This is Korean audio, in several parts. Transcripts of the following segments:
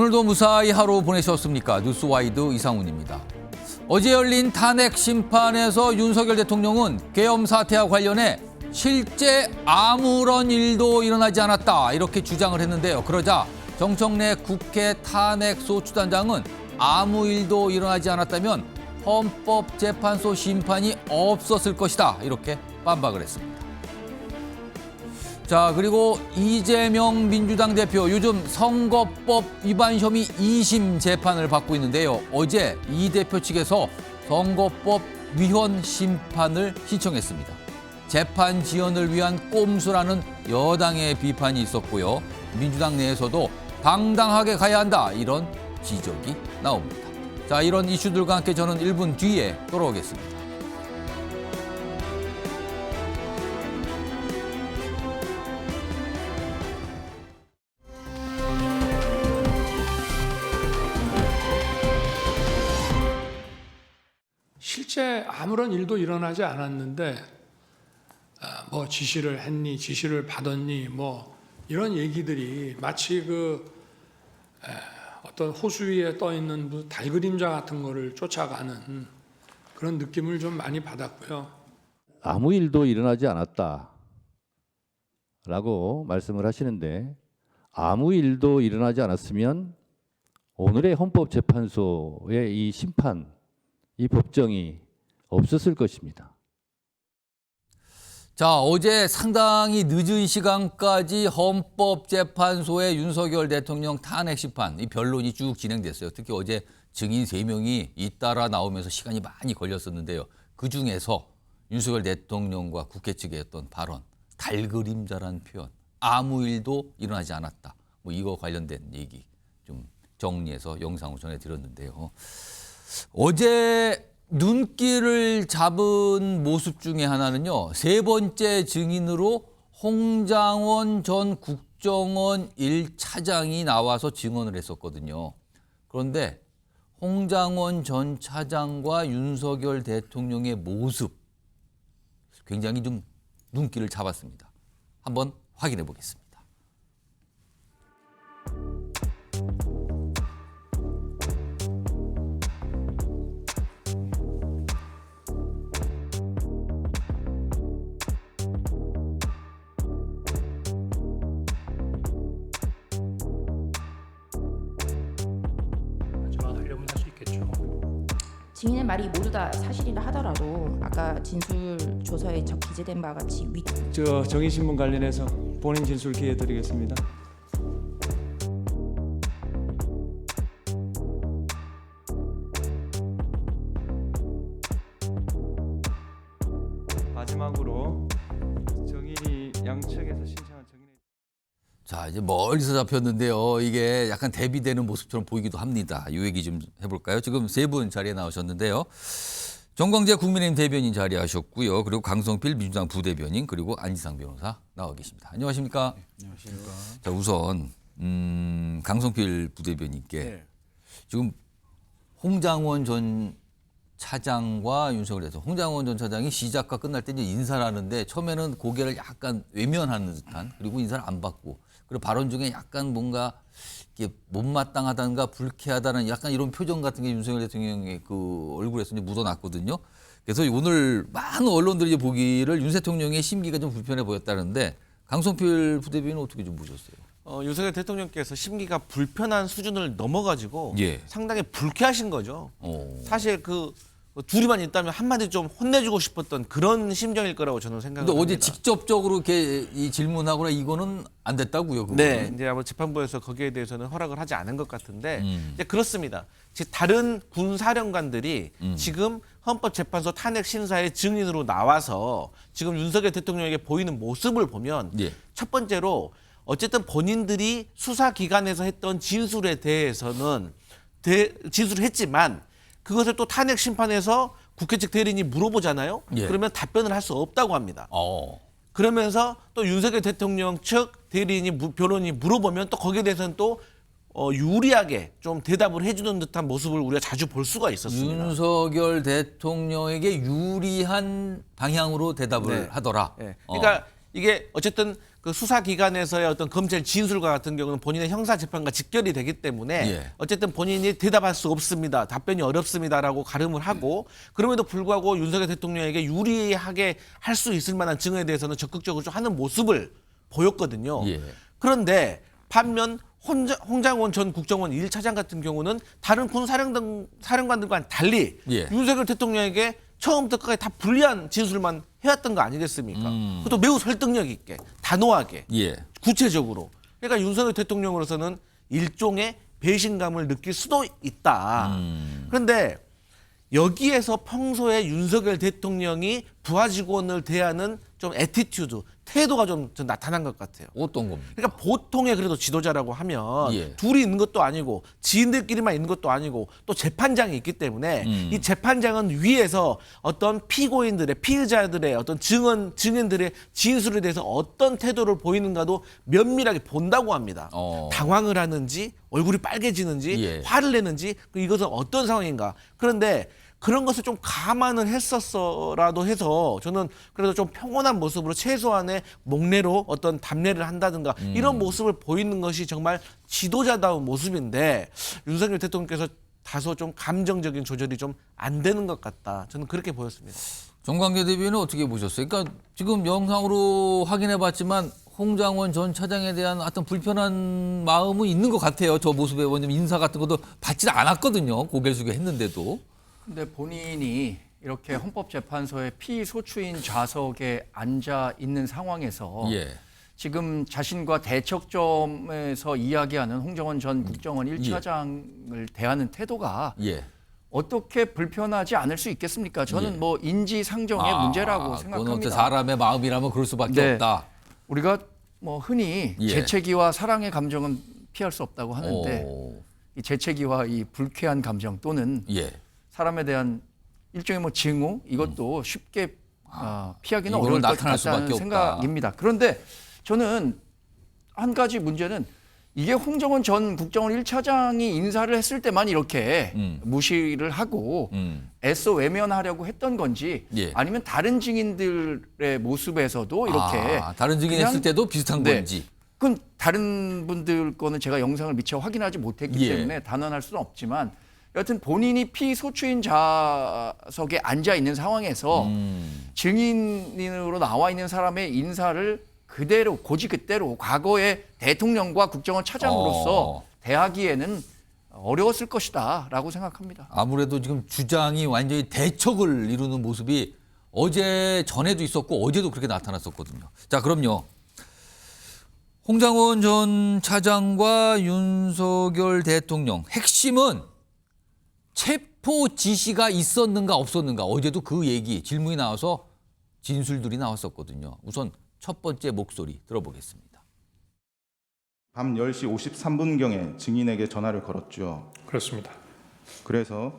오늘도 무사히 하루 보내셨습니까? 뉴스와이드 이상훈입니다. 어제 열린 탄핵 심판에서 윤석열 대통령은 계엄 사태와 관련해 실제 아무런 일도 일어나지 않았다 이렇게 주장을 했는데요. 그러자 정청래 국회 탄핵소추단장은 아무 일도 일어나지 않았다면 헌법재판소 심판이 없었을 것이다 이렇게 반박을 했습니다. 자, 그리고 이재명 민주당 대표 요즘 선거법 위반 혐의 2심 재판을 받고 있는데요. 어제 이 대표 측에서 선거법 위헌 심판을 신청했습니다. 재판 지연을 위한 꼼수라는 여당의 비판이 있었고요. 민주당 내에서도 당당하게 가야 한다 이런 지적이 나옵니다. 자, 이런 이슈들과 함께 저는 1분 뒤에 돌아오겠습니다. 실제 아무런 일도 일어나지 않았는데 뭐 지시를 했니, 지시를 받았니, 뭐 이런 얘기들이 마치 어떤 호수 위에 떠 있는 달 그림자 같은 거를 쫓아가는 그런 느낌을 좀 많이 받았고요. 아무 일도 일어나지 않았다라고 말씀을 하시는데 아무 일도 일어나지 않았으면 오늘의 헌법재판소의 이 심판, 이 법정이 없었을 것입니다. 자, 어제 상당히 늦은 시간까지 헌법재판소의 윤석열 대통령 탄핵 심판, 이 변론이 쭉 진행됐어요. 특히 어제 증인 3명이 잇따라 나오면서 시간이 많이 걸렸었는데요. 그중에서 윤석열 대통령과 국회 측의 어떤 발언, 달그림자라는 표현, 아무 일도 일어나지 않았다. 뭐 이거 관련된 얘기 좀 정리해서 영상으로 전해드렸는데요. 어제 눈길을 잡은 모습 중에 하나는요. 3번째 증인으로 홍장원 전 국정원 1차장이 나와서 증언을 했었거든요. 그런데 홍장원 전 차장과 윤석열 대통령의 모습 굉장히 좀 눈길을 잡았습니다. 한번 확인해 보겠습니다. 하지만 하려면 할 수 있겠죠. 증인의 말이 모두 다 사실이라 하더라도 아까 진술 조서에 기재된 바와 같이 정의신문 관련해서 본인 진술 기회 드리겠습니다. 마지막으로 정인이 양측에서 신청한 정인의 자, 이제 멀리서 잡혔는데요. 이게 약간 대비되는 모습처럼 보이기도 합니다. 이 얘기 좀 해볼까요? 지금 3분 자리에 나오셨는데요. 정광재 국민의힘 대변인 자리하셨고요. 그리고 강성필 민주당 부대변인 그리고 안지상 변호사 나와 계십니다. 안녕하십니까? 네, 안녕하십니까? 자, 우선 강성필 부대변인께 네. 지금 홍장원 전 차장과 윤석열 대통령, 홍장원 전 차장이 시작과 끝날 때 이제 인사를 하는데 처음에는 고개를 약간 외면하는 듯한 그리고 인사를 안 받고 그리고 발언 중에 약간 뭔가 이게 못마땅하다든가 불쾌하다는 약간 이런 표정 같은 게 윤석열 대통령의 그 얼굴에서 이제 묻어났거든요. 그래서 오늘 많은 언론들이 이제 보기를 윤 대통령의 심기가 좀 불편해 보였다는데 강성필 부대변인은 어떻게 좀 보셨어요? 윤석열 대통령께서 심기가 불편한 수준을 넘어가지고 예. 상당히 불쾌하신 거죠. 사실 둘이만 있다면 한마디 좀 혼내주고 싶었던 그런 심정일 거라고 저는 생각합니다. 근데 어제 직접적으로 이렇게 이 질문하거나 이거는 안 됐다고요? 그거는? 네, 이제 아마 재판부에서 거기에 대해서는 허락을 하지 않은 것 같은데 이제 그렇습니다. 즉 다른 군 사령관들이 지금 헌법재판소 탄핵 심사의 증인으로 나와서 지금 윤석열 대통령에게 보이는 모습을 보면 예. 첫 번째로 어쨌든 본인들이 수사기관에서 했던 진술에 대해서는 진술을 했지만 그것을 또 탄핵 심판에서 국회 측 대리인이 물어보잖아요. 예. 그러면 답변을 할 수 없다고 합니다. 그러면서 또 윤석열 대통령 측 대리인이 변호인이 물어보면 또 거기에 대해서는 또 유리하게 좀 대답을 해주는 듯한 모습을 우리가 자주 볼 수가 있었습니다. 윤석열 대통령에게 유리한 방향으로 대답을 네. 하더라. 네. 그러니까 이게 어쨌든 그 수사기관에서의 어떤 검찰 진술과 같은 경우는 본인의 형사재판과 직결이 되기 때문에 예. 어쨌든 본인이 대답할 수 없습니다. 답변이 어렵습니다라고 가름을 하고 그럼에도 불구하고 윤석열 대통령에게 유리하게 할 수 있을 만한 증언에 대해서는 적극적으로 좀 하는 모습을 보였거든요. 예. 그런데 반면 홍장원 전 국정원 1차장 같은 경우는 다른 군 사령관들과는 달리 예. 윤석열 대통령에게 처음부터 끝까지 다 불리한 진술만 해왔던 거 아니겠습니까? 그것도 매우 설득력 있게, 단호하게, 예. 구체적으로. 그러니까 윤석열 대통령으로서는 일종의 배신감을 느낄 수도 있다. 그런데 여기에서 평소에 윤석열 대통령이 부하 직원을 대하는 좀 애티튜드, 태도가 좀 나타난 것 같아요. 어떤 겁니까? 그러니까 보통의 그래도 지도자라고 하면 예. 둘이 있는 것도 아니고 지인들끼리만 있는 것도 아니고 또 재판장이 있기 때문에 이 재판장은 위에서 어떤 피고인들의 피의자들의 어떤 증인들의 진술에 대해서 어떤 태도를 보이는가도 면밀하게 본다고 합니다. 당황을 하는지 얼굴이 빨개지는지 예. 화를 내는지 이것은 어떤 상황인가. 그런데 그런 것을 좀 감안을 했었어라도 해서 저는 그래도 좀 평온한 모습으로 최소한의 목례로 어떤 답례를 한다든가 이런 모습을 보이는 것이 정말 지도자다운 모습인데 윤석열 대통령께서 다소 좀 감정적인 조절이 좀 안 되는 것 같다. 저는 그렇게 보였습니다. 정관계 대변인은 어떻게 보셨어요? 그러니까 지금 영상으로 확인해봤지만 홍장원 전 차장에 대한 어떤 불편한 마음은 있는 것 같아요. 저 모습에 왜냐면 인사 같은 것도 받지 않았거든요. 고개를 숙여 했는데도. 근데 본인이 이렇게 헌법재판소의 피소추인 좌석에 앉아 있는 상황에서 예. 지금 자신과 대척점에서 이야기하는 홍정원 전 국정원 1차장을 대하는 태도가 예. 어떻게 불편하지 않을 수 있겠습니까? 저는 예. 뭐 인지상정의 문제라고 생각합니다. 그건 사람의 마음이라면 그럴 수밖에 네. 없다. 우리가 뭐 흔히 예. 재채기와 사랑의 감정은 피할 수 없다고 하는데 오. 이 재채기와 이 불쾌한 감정 또는 예. 사람에 대한 일종의 뭐 징후 이것도 쉽게 피하기는 이거는 어려울 것 나타날 수밖에 같다는 없다. 생각입니다. 그런데 저는 한 가지 문제는 이게 홍정원 전 국정원 1차장이 인사를 했을 때만 이렇게 무시를 하고 애써 외면하려고 했던 건지 예. 아니면 다른 증인들의 모습에서도 이렇게 다른 증인 그냥- 했을 때도 비슷한 네. 건지. 그건 다른 분들 거는 제가 영상을 미처 확인하지 못했기 예. 때문에 단언할 수는 없지만 여하튼 본인이 피소추인 좌석에 앉아 있는 상황에서 증인으로 나와 있는 사람의 인사를 그대로 고지 그대로 과거의 대통령과 국정원 차장으로서 대하기에는 어려웠을 것이다라고 생각합니다. 아무래도 지금 주장이 완전히 대척을 이루는 모습이 어제 전에도 있었고 어제도 그렇게 나타났었거든요. 자, 그럼요. 홍장원 전 차장과 윤석열 대통령 핵심은 체포 지시가 있었는가 없었는가 어제도 그 얘기 질문이 나와서 진술들이 나왔었거든요. 우선 첫 번째 목소리 들어보겠습니다. 밤 10시 53분경에 증인에게 전화를 걸었죠. 그렇습니다. 그래서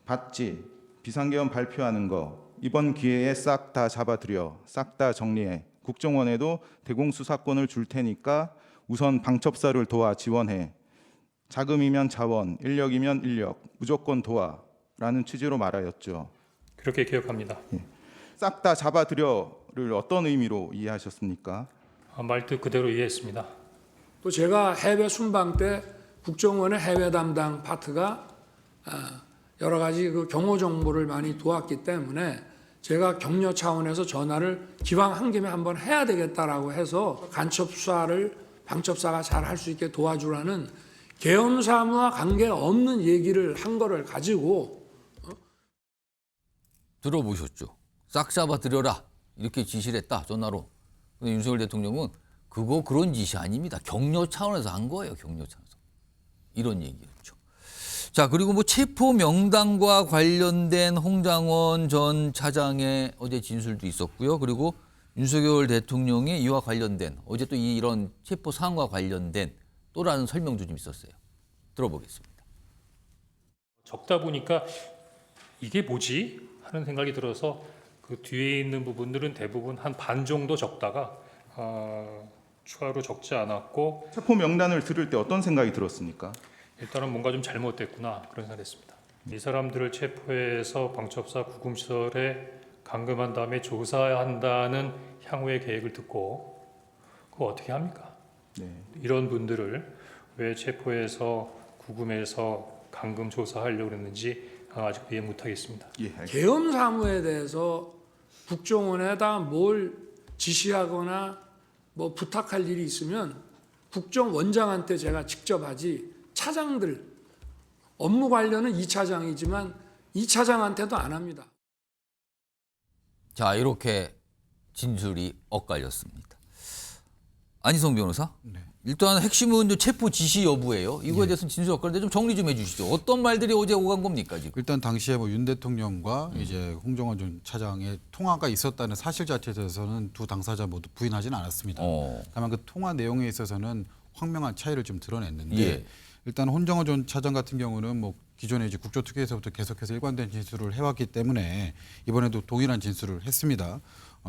봤지, 비상계엄 발표하는 거 이번 기회에 싹 다 잡아들여, 싹 다 정리해. 국정원에도 대공수사권을 줄 테니까 우선 방첩사를 도와 지원해. 자금이면 자원, 인력이면 인력, 무조건 도와라는 취지로 말하였죠. 그렇게 기억합니다. 싹 다 잡아들여를 어떤 의미로 이해하셨습니까? 말뜻 그대로 이해했습니다. 또 제가 해외 순방 때 국정원의 해외 담당 파트가 여러 가지 그 경호 정보를 많이 도왔기 때문에 제가 격려 차원에서 전화를 기왕 한 김에 한번 해야 되겠다라고 해서 간첩 수사를 방첩사가 잘 할 수 있게 도와주라는 계엄 사무와 관계없는 얘기를 한 거를 가지고 들어보셨죠? 싹 잡아들여라 이렇게 지시를 했다 전화로. 근데 윤석열 대통령은 그거 그런 지시 아닙니다. 격려 차원에서 한 거예요. 격려 차원에서. 이런 얘기였죠. 자, 그리고 뭐 체포 명단과 관련된 홍장원 전 차장의 어제 진술도 있었고요. 그리고 윤석열 대통령이 이와 관련된 어제 또 이런 체포 사항과 관련된 또 다른 설명도 좀 있었어요. 들어보겠습니다. 적다 보니까 이게 뭐지? 하는 생각이 들어서 그 뒤에 있는 부분들은 대부분 한 반 정도 적다가 추가로 적지 않았고 체포 명단을 들을 때 어떤 생각이 들었습니까? 일단은 뭔가 좀 잘못됐구나 그런 생각을 했습니다. 이 사람들을 체포해서 방첩사 구금시설에 감금한 다음에 조사한다는 향후의 계획을 듣고 그거 어떻게 합니까? 네. 이런 분들을 왜 체포해서 구금해서 감금 조사하려고 했는지 아직 이해 못하겠습니다. 예, 알겠습니다. 계엄 사무에 대해서 국정원에다 뭘 지시하거나 뭐 부탁할 일이 있으면 국정원장한테 제가 직접 하지, 차장들 업무 관련은 2차장이지만 2차장한테도 안 합니다. 자, 이렇게 진술이 엇갈렸습니다. 안희성 변호사, 일단 핵심은 이제 체포 지시 여부예요. 이거에 대해서는 진술 엇갈린데 좀 정리 좀 해주시죠. 어떤 말들이 어제 오간 겁니까 지금? 일단 당시에 뭐 윤 대통령과 이제 홍정원 전 차장의 통화가 있었다는 사실 자체에 대해서는 두 당사자 모두 부인하지는 않았습니다. 다만 그 통화 내용에 있어서는 황명한 차이를 좀 드러냈는데 예. 일단 홍정원 전 차장 같은 경우는 뭐 기존에 이제 국조특위에서부터 계속해서 일관된 진술을 해왔기 때문에 이번에도 동일한 진술을 했습니다.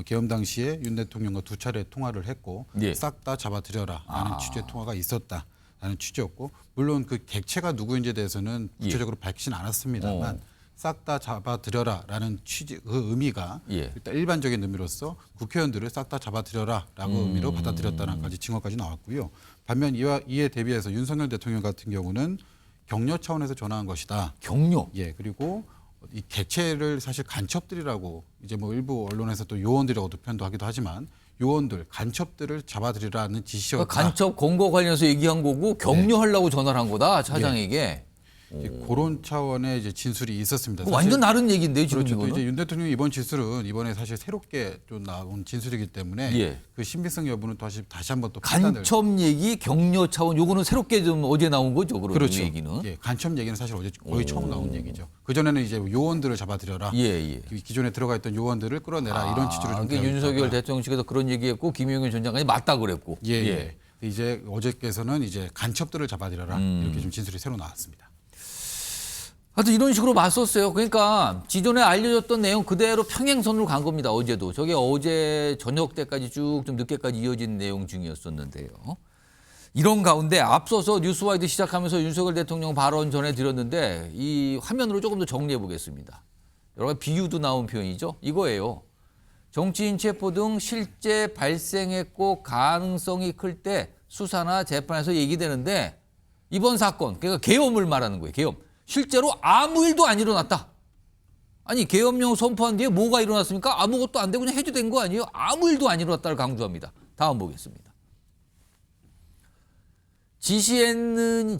계엄 당시에 윤 대통령과 두 차례 통화를 했고 예. 싹 다 잡아들여라라는 취지의 통화가 있었다라는 취지였고 물론 그 객체가 누구인지에 대해서는 구체적으로 밝히진 않았습니다만 싹 다 잡아들여라라는 취지 그 의미가 예. 일단 일반적인 의미로서 국회의원들을 싹 다 잡아들여라라고 의미로 받아들였다는 까지 증거까지 나왔고요. 반면 이에 대비해서 윤석열 대통령 같은 경우는 격려 차원에서 전화한 것이다. 격려. 예, 그리고 이 객체를 사실 간첩들이라고 이제 뭐 일부 언론에서 또 요원들이라고도 표현도 하기도 하지만 요원들, 간첩들을 잡아들이라는 지시였다. 그러니까 간첩 검거 관련해서 얘기한 거고 격려하려고 전화를 한 거다 차장에게. 이제 그런 차원의 이제 진술이 있었습니다. 그거 완전 다른 얘기인데요 지금 그렇죠. 또 이거는. 이제 윤 대통령 이번 진술은 이번에 사실 새롭게 좀 나온 진술이기 때문에 예. 그 신빙성 여부는 다시 한번 또 판단을. 간첩 얘기, 격려 차원 요거는 새롭게 좀 어제 나온 거죠, 그런 그렇죠. 얘기는. 예, 간첩 얘기는 사실 어제 거의 처음 나온 얘기죠. 그 전에는 이제 요원들을 잡아들여라. 예, 예. 기존에 들어가 있던 요원들을 끌어내라 이런 취지로 좀 그게 되어 윤석열 있다가. 대통령 측에서 그런 얘기했고 김용현 전 장관이 맞다 그랬고. 예, 예. 이제 어제께서는 이제 간첩들을 잡아들여라 이렇게 좀 진술이 새로 나왔습니다. 하여튼 이런 식으로 맞섰어요. 그러니까 기존에 알려졌던 내용 그대로 평행선으로 간 겁니다. 어제도. 저게 어제 저녁 때까지 쭉 좀 늦게까지 이어진 내용 중이었었는데요. 이런 가운데 앞서서 뉴스와이드 시작하면서 윤석열 대통령 발언 전해드렸는데 이 화면으로 조금 더 정리해 보겠습니다. 여러 가지 비유도 나온 표현이죠. 이거예요. 정치인 체포 등 실제 발생했고 가능성이 클 때 수사나 재판에서 얘기되는데 이번 사건, 그러니까 계엄을 말하는 거예요. 계엄. 실제로 아무 일도 안 일어났다. 아니 계엄령 선포한 뒤에 뭐가 일어났습니까? 아무것도 안 되고 그냥 해주된 거 아니에요? 아무 일도 안 일어났다를 강조합니다. 다음 보겠습니다. 지시했니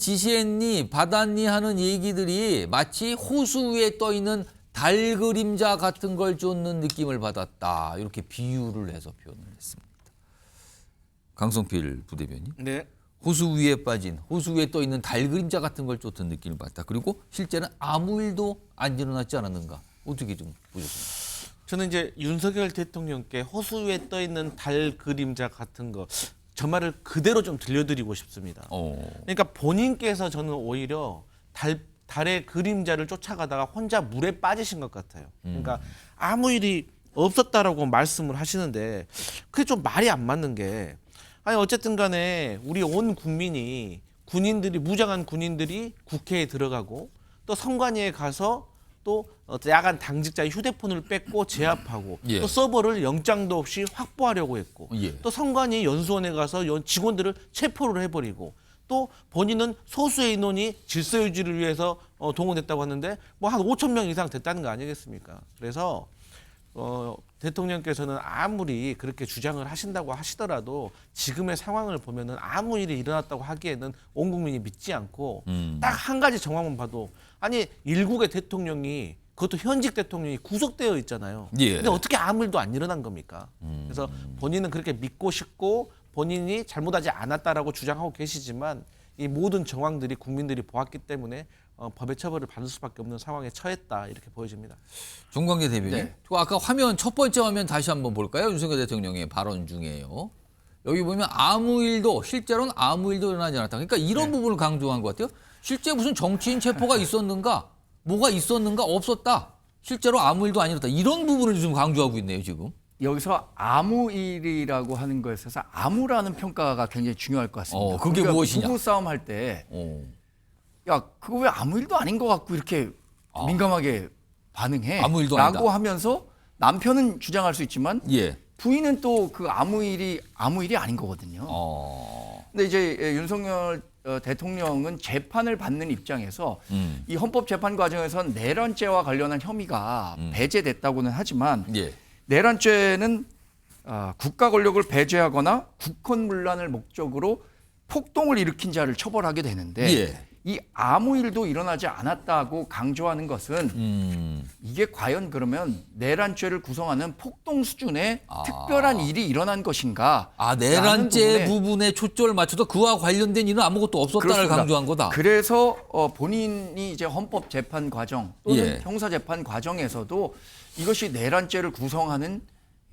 받았니 하는 얘기들이 마치 호수 위에 떠있는 달 그림자 같은 걸 쫓는 느낌을 받았다. 이렇게 비유를 해서 표현을 했습니다. 강성필 부대변인. 네. 호수 위에 떠 있는 달 그림자 같은 걸 쫓은 느낌을 받다. 그리고 실제는 아무 일도 안 일어났지 않았는가? 어떻게 좀 보셨습니까? 저는 이제 윤석열 대통령께 호수 위에 떠 있는 달 그림자 같은 거 저 말을 그대로 좀 들려드리고 싶습니다. 그러니까 본인께서 저는 오히려 달의 그림자를 쫓아가다가 혼자 물에 빠지신 것 같아요. 그러니까 아무 일이 없었다라고 말씀을 하시는데 그게 좀 말이 안 맞는 게 아니 어쨌든 간에 우리 온 국민이 군인들이 무장한 군인들이 국회에 들어가고 또 선관위에 가서 또 야간 당직자의 휴대폰을 뺏고 제압하고 예. 또 서버를 영장도 없이 확보하려고 했고 예. 또 선관위 연수원에 가서 직원들을 체포를 해버리고 또 본인은 소수의 인원이 질서 유지를 위해서 동원됐다고 하는데 뭐 한 5천 명 이상 됐다는 거 아니겠습니까? 그래서 대통령께서는 아무리 그렇게 주장을 하신다고 하시더라도 지금의 상황을 보면은 아무 일이 일어났다고 하기에는 온 국민이 믿지 않고 딱 한 가지 정황만 봐도 아니 일국의 대통령이 그것도 현직 대통령이 구속되어 있잖아요. 예. 근데 어떻게 아무 일도 안 일어난 겁니까? 그래서 본인은 그렇게 믿고 싶고 본인이 잘못하지 않았다라고 주장하고 계시지만 이 모든 정황들이 국민들이 보았기 때문에 법의 처벌을 받을 수밖에 없는 상황에 처했다 이렇게 보여집니다. 정광재 대변인. 네. 아까 화면 첫 번째 화면 다시 한번 볼까요? 윤석열 대통령의 발언 중에요. 여기 보면 실제로는 아무 일도 일어나지 않았다. 그러니까 이런 부분을 강조한 것 같아요. 실제 무슨 정치인 체포가 있었는가, 뭐가 있었는가 없었다. 실제로 아무 일도 안 일어났다. 이런 부분을 좀 강조하고 있네요 지금. 여기서 아무 일이라고 하는 거에 있어서 아무라는 평가가 굉장히 중요할 것 같습니다. 그게 우리가 무엇이냐? 부부 싸움 할 때 야, 그거 왜 아무 일도 아닌 것 같고 이렇게 민감하게 반응해? 아무 일도 라고 아니다. 하면서 남편은 주장할 수 있지만 예. 부인은 또 그 아무 일이 아닌 거거든요. 근데 이제 윤석열 대통령은 재판을 받는 입장에서 이 헌법재판 과정에선 내란죄와 관련한 혐의가 배제됐다고는 하지만 예. 내란죄는 국가 권력을 배제하거나 국헌문란을 목적으로 폭동을 일으킨 자를 처벌하게 되는데 예. 이 아무 일도 일어나지 않았다고 강조하는 것은 이게 과연 그러면 내란죄를 구성하는 폭동 수준의 특별한 일이 일어난 것인가? 내란죄 부분에 초점을 맞춰도 그와 관련된 일은 아무것도 없었다를 그렇습니다. 강조한 거다. 그래서 본인이 이제 헌법재판 과정 또는 예. 형사재판 과정에서도 이것이 내란죄를 구성하는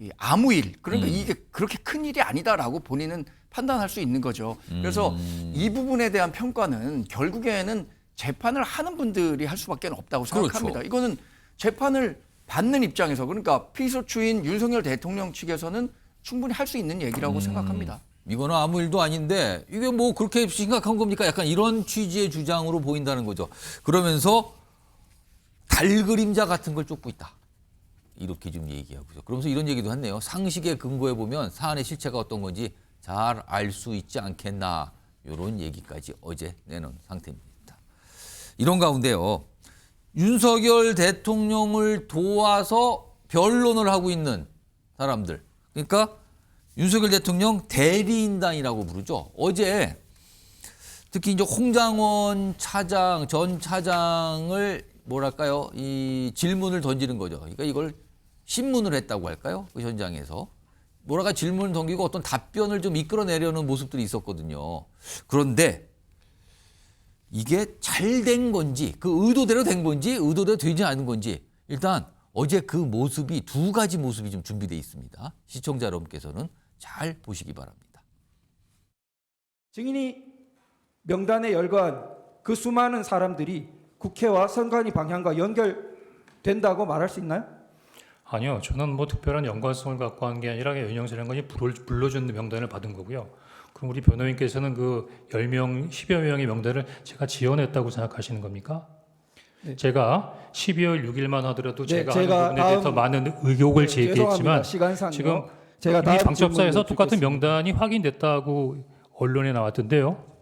이 아무 일, 그러니까 이게 그렇게 큰 일이 아니다라고 본인은 판단할 수 있는 거죠. 그래서 이 부분에 대한 평가는 결국에는 재판을 하는 분들이 할 수밖에 없다고 생각합니다. 그렇죠. 이거는 재판을 받는 입장에서 그러니까 피소추인 윤석열 대통령 측에서는 충분히 할 수 있는 얘기라고 생각합니다. 이거는 아무 일도 아닌데 이게 뭐 그렇게 심각한 겁니까? 약간 이런 취지의 주장으로 보인다는 거죠. 그러면서 달그림자 같은 걸 쫓고 있다. 이렇게 좀 얘기하고요. 그러면서 이런 얘기도 했네요. 상식에 근거해 보면 사안의 실체가 어떤 건지 잘 알 수 있지 않겠나. 이런 얘기까지 어제 내놓은 상태입니다. 이런 가운데요. 윤석열 대통령을 도와서 변론을 하고 있는 사람들. 그러니까 윤석열 대통령 대리인단이라고 부르죠. 어제 특히 이제 홍장원 차장, 전 차장을 뭐랄까요? 이 질문을 던지는 거죠. 그러니까 이걸 신문을 했다고 할까요? 그 현장에서. 뭐랄까 질문을 던지고 어떤 답변을 좀 이끌어내려는 모습들이 있었거든요. 그런데 이게 잘 된 건지, 그 의도대로 된 건지, 의도대로 되지 않은 건지 일단 어제 그 모습이 두 가지 모습이 좀 준비되어 있습니다. 시청자 여러분께서는 잘 보시기 바랍니다. 증인이 명단에 열거한 그 수많은 사람들이 국회와 선관위 방향과 연결된다고 말할 수 있나요? 아니요. 저는 뭐 특별한 연관성을 갖고 한 게 아니라 윤영세 장관이 불러준 명단을 받은 거고요. 그럼 우리 변호인께서는 그 10명, 10여 명의 명단을 제가 지어냈다고 생각하시는 겁니까? 네. 제가 12월 6일만 하더라도 네, 제가 제가 하는 부분에 대해서 많은 의혹을 제기했지만 시간상요. 지금 제가 이미 다음 방첩사에서 질문을 똑같은 드리겠습니다. 명단이 확인됐다고 언론에 나왔던데요.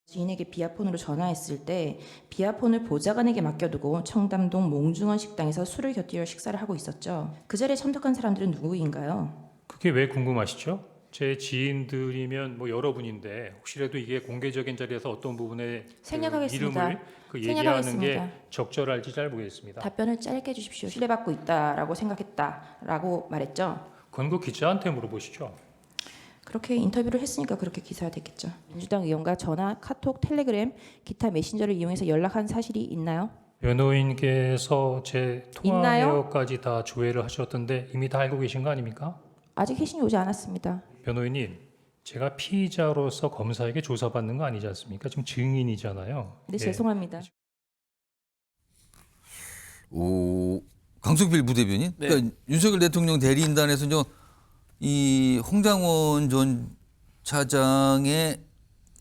지인에게 비아폰으로 전화했을 때 비아폰을 보좌관에게 맡겨두고 청담동 몽중원 식당에서 술을 곁들여 식사를 하고 있었죠. 그 자리에 참석한 사람들은 누구인가요? 그게 왜 궁금하시죠? 제 지인들이면 뭐 여러분인데 혹시라도 이게 공개적인 자리에서 어떤 부분에 생략하겠습니다. 이름을 얘기하는 게 생략하겠습니다. 적절할지 잘 모르겠습니다. 답변을 짧게 해주십시오. 신뢰받고 있다라고 생각했다라고 말했죠. 그건 그 기자한테 물어보시죠. 그렇게 인터뷰를 했으니까 그렇게 기사화됐겠죠. 민주당 의원과 전화, 카톡, 텔레그램, 기타 메신저를 이용해서 연락한 사실이 있나요? 변호인께서 제 통화 있나요? 내역까지 다 조회를 하셨던데 이미 다 알고 계신 거 아닙니까? 아직 회신이 오지 않았습니다. 변호인님, 제가 피의자로서 검사에게 조사받는 거 아니지 않습니까? 지금 증인이잖아요. 네, 죄송합니다. 강석필 부대변인. 네. 그러니까 윤석열 대통령 대리인단에서 이 홍장원 전 차장의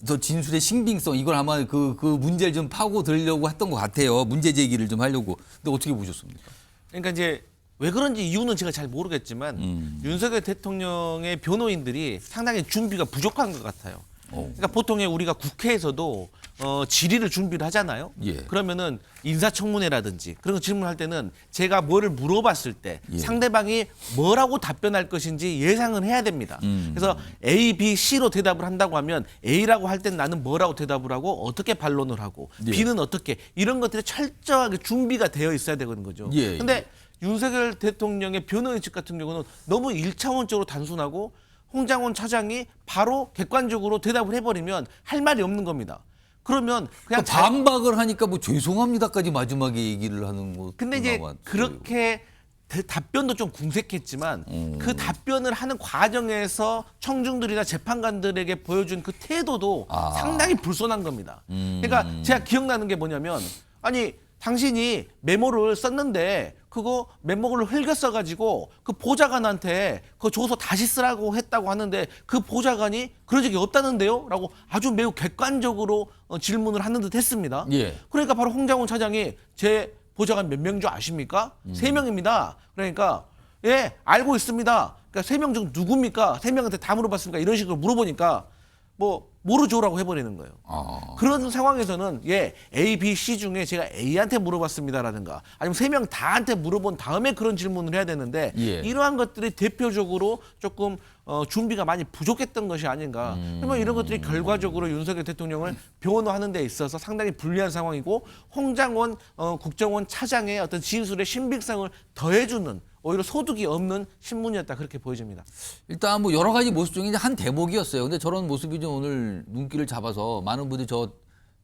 더 진술의 신빙성 이걸 아마 그 문제를 좀 파고 들려고 했던 것 같아요. 문제 제기를 좀 하려고. 근데 어떻게 보셨습니까? 그러니까 이제 왜 그런지 이유는 제가 잘 모르겠지만 윤석열 대통령의 변호인들이 상당히 준비가 부족한 것 같아요. 그러니까 보통에 우리가 국회에서도 질의를 준비를 하잖아요. 예. 그러면은 인사청문회라든지 그런 거 질문할 때는 제가 뭐를 물어봤을 때 예. 상대방이 뭐라고 답변할 것인지 예상을 해야 됩니다. 그래서 A, B, C로 대답을 한다고 하면 A라고 할 때는 나는 뭐라고 대답을 하고 어떻게 반론을 하고 예. B는 어떻게 이런 것들이 철저하게 준비가 되어 있어야 되는 거죠. 예. 근데 윤석열 대통령의 변호인 측 같은 경우는 너무 1차원적으로 단순하고 홍장원 차장이 바로 객관적으로 대답을 해버리면 할 말이 없는 겁니다. 그러면 그냥 그러니까 반박을 하니까 뭐 죄송합니다까지 마지막에 얘기를 하는 거. 근데 이제 그렇게 답변도 좀 궁색했지만 그 답변을 하는 과정에서 청중들이나 재판관들에게 보여준 그 태도도 상당히 불손한 겁니다. 그러니까 제가 기억나는 게 뭐냐면 아니 당신이 메모를 썼는데 그거 메모를 흘겨 써가지고 그 보좌관한테 그거 줘서 다시 쓰라고 했다고 하는데 그 보좌관이 그런 적이 없다는데요? 라고 아주 매우 객관적으로 질문을 하는 듯 했습니다. 예. 그러니까 바로 홍장원 차장이 제 보좌관 몇 명 줄 아십니까? 3명입니다. 그러니까 예, 알고 있습니다. 그러니까 3명 중 누굽니까? 3명한테 다 물어봤습니까? 이런 식으로 물어보니까 뭐 모르죠라고 해버리는 거예요. 그런 상황에서는 예, A, B, C 중에 제가 A한테 물어봤습니다라든가 아니면 3명 다한테 물어본 다음에 그런 질문을 해야 되는데 예. 이러한 것들이 대표적으로 조금 준비가 많이 부족했던 것이 아닌가. 그러면 이런 것들이 결과적으로 윤석열 대통령을 변호하는 데 있어서 상당히 불리한 상황이고 홍장원 국정원 차장의 어떤 진술의 신빙성을 더해주는 오히려 소득이 없는 신문이었다 그렇게 보여집니다. 일단 뭐 여러 가지 모습 중에 이제 한 대목이었어요. 근데 저런 모습이 좀 오늘 눈길을 잡아서 많은 분들이 저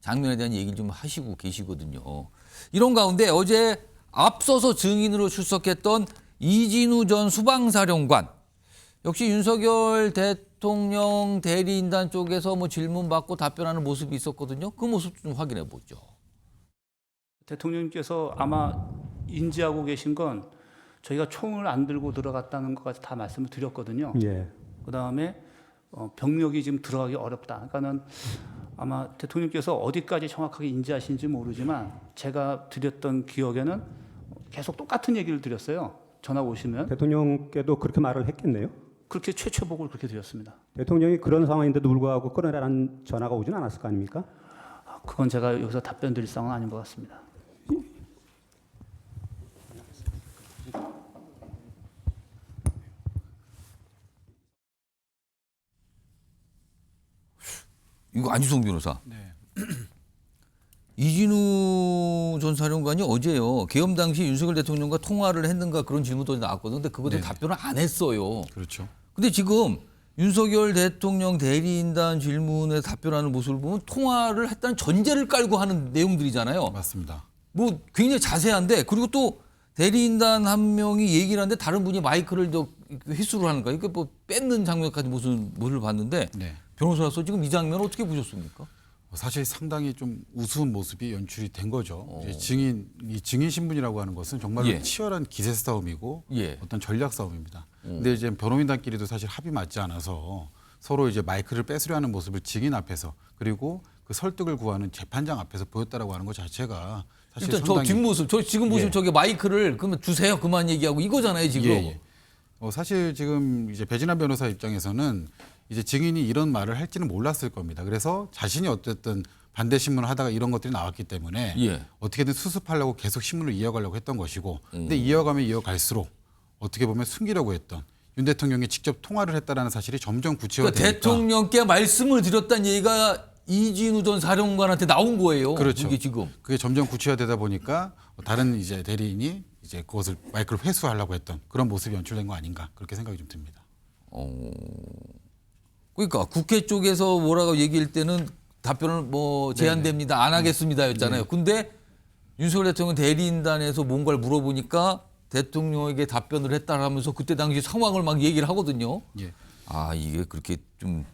장면에 대한 얘기를 좀 하시고 계시거든요. 이런 가운데 어제 앞서서 증인으로 출석했던 이진우 전 수방사령관 역시 윤석열 대통령 대리인단 쪽에서 뭐 질문받고 답변하는 모습이 있었거든요. 그 모습 좀 확인해 보죠. 대통령님께서 아마 인지하고 계신 건 저희가 총을 안 들고 들어갔다는 것까지 다 말씀을 드렸거든요. 예. 그다음에 병력이 지금 들어가기 어렵다. 그러니까는 아마 대통령께서 어디까지 정확하게 인지하시는지 모르지만 제가 드렸던 기억에는 계속 똑같은 얘기를 드렸어요. 전화 오시면. 대통령께도 그렇게 말을 했겠네요. 그렇게 최초복을 그렇게 드렸습니다. 대통령이 그런 상황인데도 불구하고 끊어내라는 전화가 오진 않았을 거 아닙니까? 그건 제가 여기서 답변 드릴 상황은 아닌 것 같습니다. 이거 안주성 변호사. 네. 이진우 전 사령관이 어제요. 계엄 당시 윤석열 대통령과 통화를 했는가 그런 질문도 나왔거든요. 근데 그것도 네네. 답변을 안 했어요. 그렇죠. 근데 지금 윤석열 대통령 대리인단 질문에 답변하는 모습을 보면 통화를 했다는 전제를 깔고 하는 내용들이잖아요. 맞습니다. 뭐 굉장히 자세한데 그리고 또 대리인단 한 명이 얘기를 하는데 다른 분이 마이크를 휘수를 하는 거예요. 그러니까 뭐 뺏는 장면까지 모습을 봤는데 네. 변호사로서 지금 이 장면 어떻게 보셨습니까? 사실 상당히 좀 우스운 모습이 연출이 된 거죠. 이제 증인 신분이라고 하는 것은 정말로 예. 치열한 기세 싸움이고 예. 어떤 전략 싸움입니다. 근데 이제 변호인단끼리도 사실 합이 맞지 않아서 서로 이제 마이크를 뺏으려 하는 모습을 증인 앞에서 그리고 그 설득을 구하는 재판장 앞에서 보였다라고 하는 것 자체가 사실 일단 저 뒷모습, 저 지금 보시면 예. 저게 마이크를 그러면 주세요 그만 얘기하고 이거잖아요 지금. 예. 사실 지금 이제 배진환 변호사 입장에서는 이제 증인이 이런 말을 할지는 몰랐을 겁니다. 그래서 자신이 어쨌든 반대 신문을 하다가 이런 것들이 나왔기 때문에 예. 어떻게든 수습하려고 계속 신문을 이어가려고 했던 것이고, 근데 이어가면 이어갈수록 어떻게 보면 숨기려고 했던 윤 대통령이 직접 통화를 했다라는 사실이 점점 구체화되니까. 그러니까 대통령께 말씀을 드렸다는 얘기가 이진우 전 사령관한테 나온 거예요. 그렇죠. 이게 지금. 그게 점점 구체화되다 보니까 다른 이제 대리인이 이제 그것을 마이크를 회수하려고 했던 그런 모습이 연출된 거 아닌가 그렇게 생각이 좀 듭니다. 그러니까 국회 쪽에서 뭐라고 얘기할 때는 답변을 뭐 제한됩니다. 안 하겠습니다였잖아요. 근데 윤석열 대통령 대리인단에서 뭔가를 물어보니까 대통령에게 답변을 했다라면서 그때 당시 상황을 막 얘기를 하거든요. 예. 아 이게 그렇게 좀